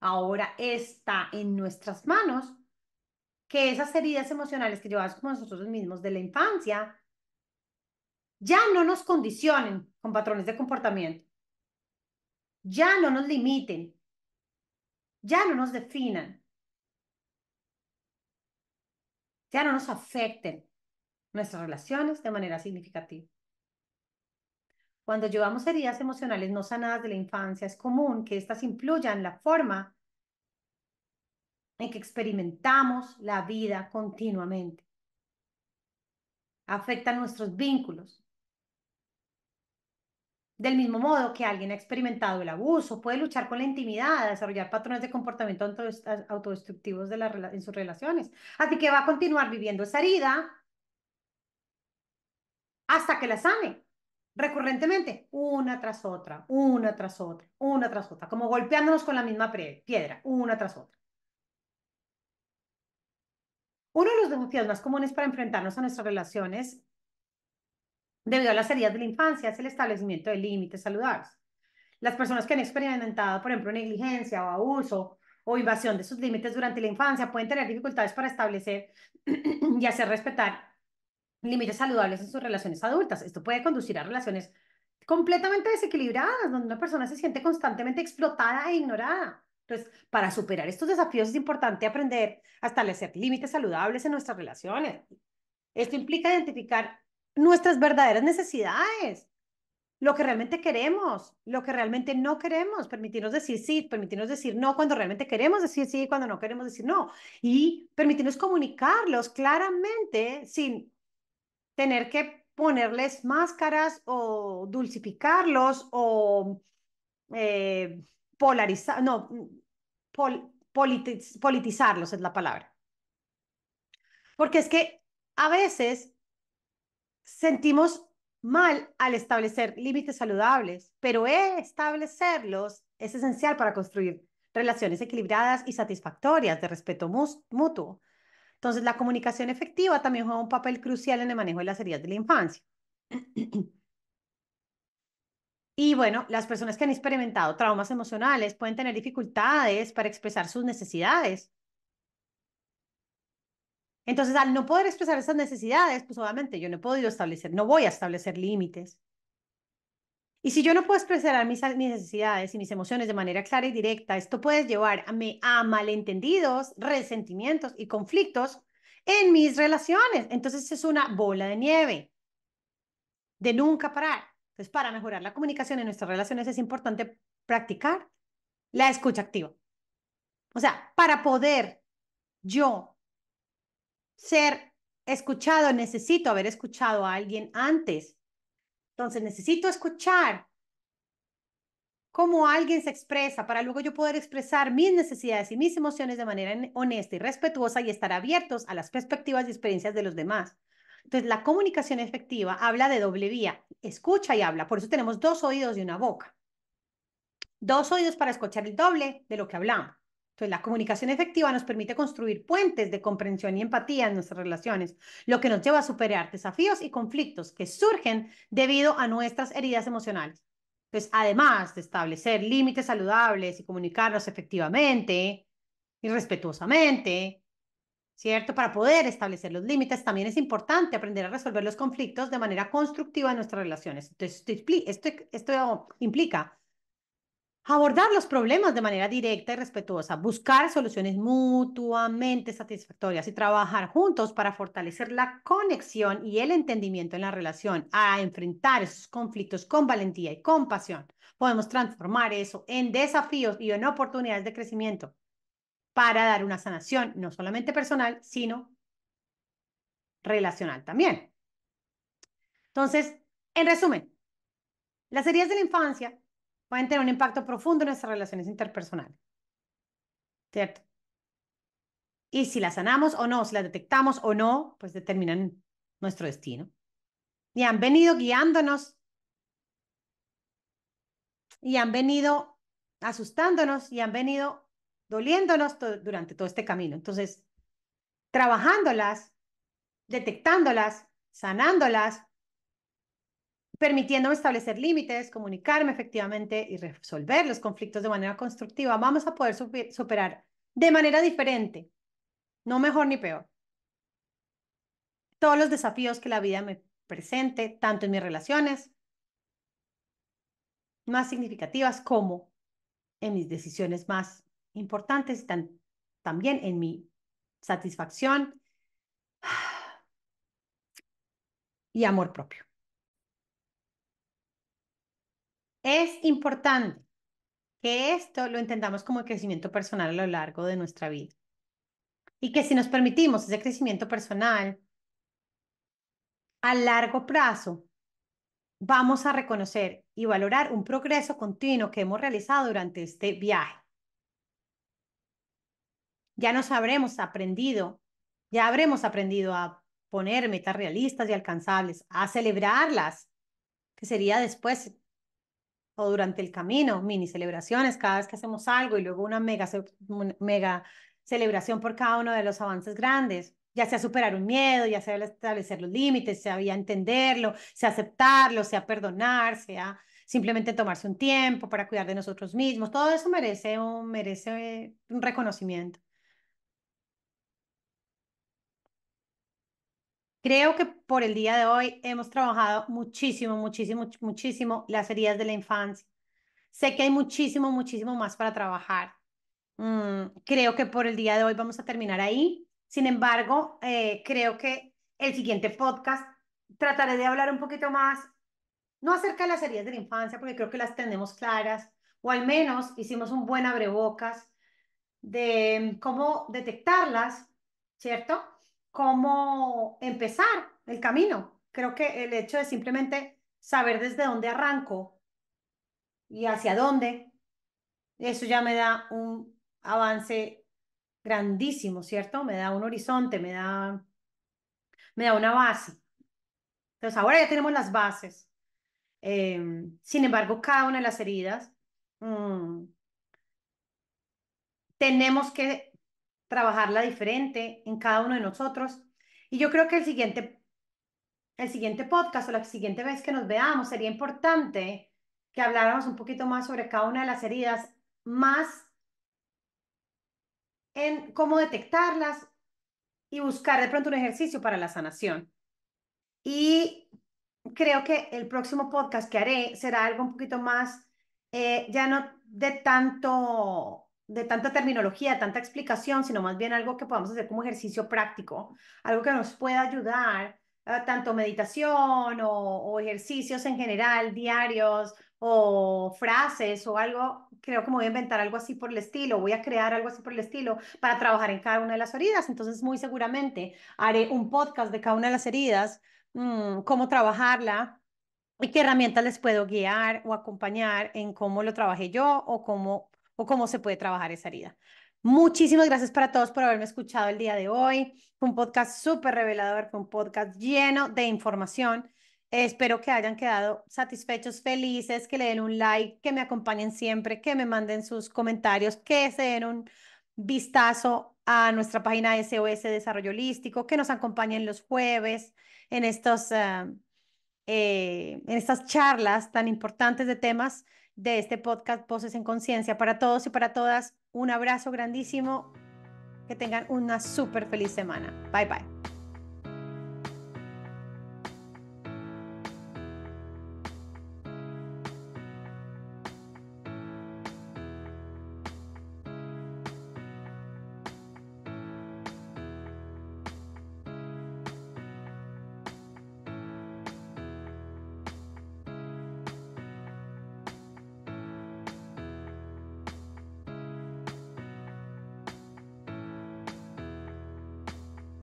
Ahora está en nuestras manos que esas heridas emocionales que llevamos con nosotros mismos de la infancia ya no nos condicionen con patrones de comportamiento, ya no nos limiten, ya no nos definan, ya no nos afecten nuestras relaciones de manera significativa. Cuando llevamos heridas emocionales no sanadas de la infancia, es común que éstas influyan en la forma en que experimentamos la vida continuamente. Afectan nuestros vínculos. Del mismo modo que alguien ha experimentado el abuso, puede luchar con la intimidad, desarrollar patrones de comportamiento autodestructivos en sus relaciones. Así que va a continuar viviendo esa herida hasta que la sane recurrentemente, una tras otra, una tras otra, una tras otra, como golpeándonos con la misma piedra, una tras otra. Uno de los desafíos más comunes para enfrentarnos a nuestras relaciones debido a las heridas de la infancia es el establecimiento de límites saludables. Las personas que han experimentado, por ejemplo, negligencia o abuso o invasión de sus límites durante la infancia pueden tener dificultades para establecer y hacer respetar límites saludables en sus relaciones adultas. Esto puede conducir a relaciones completamente desequilibradas, donde una persona se siente constantemente explotada e ignorada. Entonces, para superar estos desafíos es importante aprender a establecer límites saludables en nuestras relaciones. Esto implica identificar nuestras verdaderas necesidades, lo que realmente queremos, lo que realmente no queremos, permitirnos decir sí, permitirnos decir no cuando realmente queremos decir sí, cuando no queremos decir no, y permitirnos comunicarlos claramente sin tener que ponerles máscaras o dulcificarlos o polarizar, no, politizarlos es la palabra. Porque es que a veces sentimos mal al establecer límites saludables, pero establecerlos es esencial para construir relaciones equilibradas y satisfactorias de respeto mutuo. Entonces, la comunicación efectiva también juega un papel crucial en el manejo de las heridas de la infancia. Y bueno, las personas que han experimentado traumas emocionales pueden tener dificultades para expresar sus necesidades. Entonces, al no poder expresar esas necesidades, pues obviamente yo no he podido establecer, no voy a establecer límites. Y si yo no puedo expresar mis necesidades y mis emociones de manera clara y directa, esto puede llevar a malentendidos, resentimientos y conflictos en mis relaciones. Entonces es una bola de nieve de nunca parar. Entonces, para mejorar la comunicación en nuestras relaciones es importante practicar la escucha activa. O sea, para poder yo ser escuchado, necesito haber escuchado a alguien antes. Entonces, necesito escuchar cómo alguien se expresa para luego yo poder expresar mis necesidades y mis emociones de manera honesta y respetuosa y estar abiertos a las perspectivas y experiencias de los demás. Entonces, la comunicación efectiva habla de doble vía, escucha y habla. Por eso tenemos dos oídos y una boca. Dos oídos para escuchar el doble de lo que hablamos. Entonces, la comunicación efectiva nos permite construir puentes de comprensión y empatía en nuestras relaciones, lo que nos lleva a superar desafíos y conflictos que surgen debido a nuestras heridas emocionales. Entonces, además de establecer límites saludables y comunicarnos efectivamente y respetuosamente, ¿cierto? Para poder establecer los límites, también es importante aprender a resolver los conflictos de manera constructiva en nuestras relaciones. Entonces, esto implica abordar los problemas de manera directa y respetuosa, buscar soluciones mutuamente satisfactorias y trabajar juntos para fortalecer la conexión y el entendimiento en la relación, a enfrentar esos conflictos con valentía y compasión. Podemos transformar eso en desafíos y en oportunidades de crecimiento para dar una sanación no solamente personal, sino relacional también. Entonces, en resumen, las heridas de la infancia pueden tener un impacto profundo en nuestras relaciones interpersonales, ¿cierto? Y si las sanamos o no, si las detectamos o no, pues determinan nuestro destino. Y han venido guiándonos y han venido asustándonos y han venido doliéndonos durante todo este camino. Entonces, trabajándolas, detectándolas, sanándolas, permitiéndome establecer límites, comunicarme efectivamente y resolver los conflictos de manera constructiva, vamos a poder superar de manera diferente, no mejor ni peor, todos los desafíos que la vida me presente, tanto en mis relaciones más significativas como en mis decisiones más importantes, también en mi satisfacción y amor propio. Es importante que esto lo entendamos como crecimiento personal a lo largo de nuestra vida y que si nos permitimos ese crecimiento personal a largo plazo, vamos a reconocer y valorar un progreso continuo que hemos realizado durante este viaje. Ya nos habremos aprendido, ya habremos aprendido a poner metas realistas y alcanzables, a celebrarlas, que sería después o durante el camino, mini celebraciones cada vez que hacemos algo y luego una mega celebración por cada uno de los avances grandes, ya sea superar un miedo, ya sea establecer los límites, sea ya entenderlo, sea aceptarlo, sea perdonar, sea simplemente tomarse un tiempo para cuidar de nosotros mismos. Todo eso merece un reconocimiento. Creo que por el día de hoy hemos trabajado muchísimo, muchísimo, muchísimo las heridas de la infancia. Sé que hay muchísimo, muchísimo más para trabajar. Creo que por el día de hoy vamos a terminar ahí. Sin embargo, creo que el siguiente podcast trataré de hablar un poquito más, no acerca de las heridas de la infancia, porque creo que las tenemos claras, o al menos hicimos un buen abrebocas de cómo detectarlas, ¿cierto? Cómo empezar el camino. Creo que el hecho de simplemente saber desde dónde arranco y hacia dónde, eso ya me da un avance grandísimo, ¿cierto? Me da un horizonte, me da una base. Entonces, ahora ya tenemos las bases. Sin embargo, cada una de las heridas, mm, tenemos que trabajarla diferente en cada uno de nosotros. Y yo creo que el siguiente podcast o la siguiente vez que nos veamos sería importante que habláramos un poquito más sobre cada una de las heridas, más en cómo detectarlas y buscar de pronto un ejercicio para la sanación. Y creo que el próximo podcast que haré será algo un poquito más, ya no de tanta terminología, tanta explicación, sino más bien algo que podamos hacer como ejercicio práctico, algo que nos pueda ayudar, tanto meditación o ejercicios en general, diarios o frases o algo. Creo que me voy a inventar algo así por el estilo, voy a crear algo así por el estilo para trabajar en cada una de las heridas. Entonces, muy seguramente haré un podcast de cada una de las heridas, cómo trabajarla y qué herramientas les puedo guiar o acompañar en cómo lo trabajé yo o cómo se puede trabajar esa herida. Muchísimas gracias para todos por haberme escuchado el día de hoy. Fue un podcast súper revelador, fue un podcast lleno de información. Espero que hayan quedado satisfechos, felices, que le den un like, que me acompañen siempre, que me manden sus comentarios, que se den un vistazo a nuestra página de SOS Desarrollo Holístico, que nos acompañen los jueves en en estas charlas tan importantes de temas de este podcast Voces en Conciencia. Para todos y para todas, un abrazo grandísimo. Que tengan una súper feliz semana. Bye bye.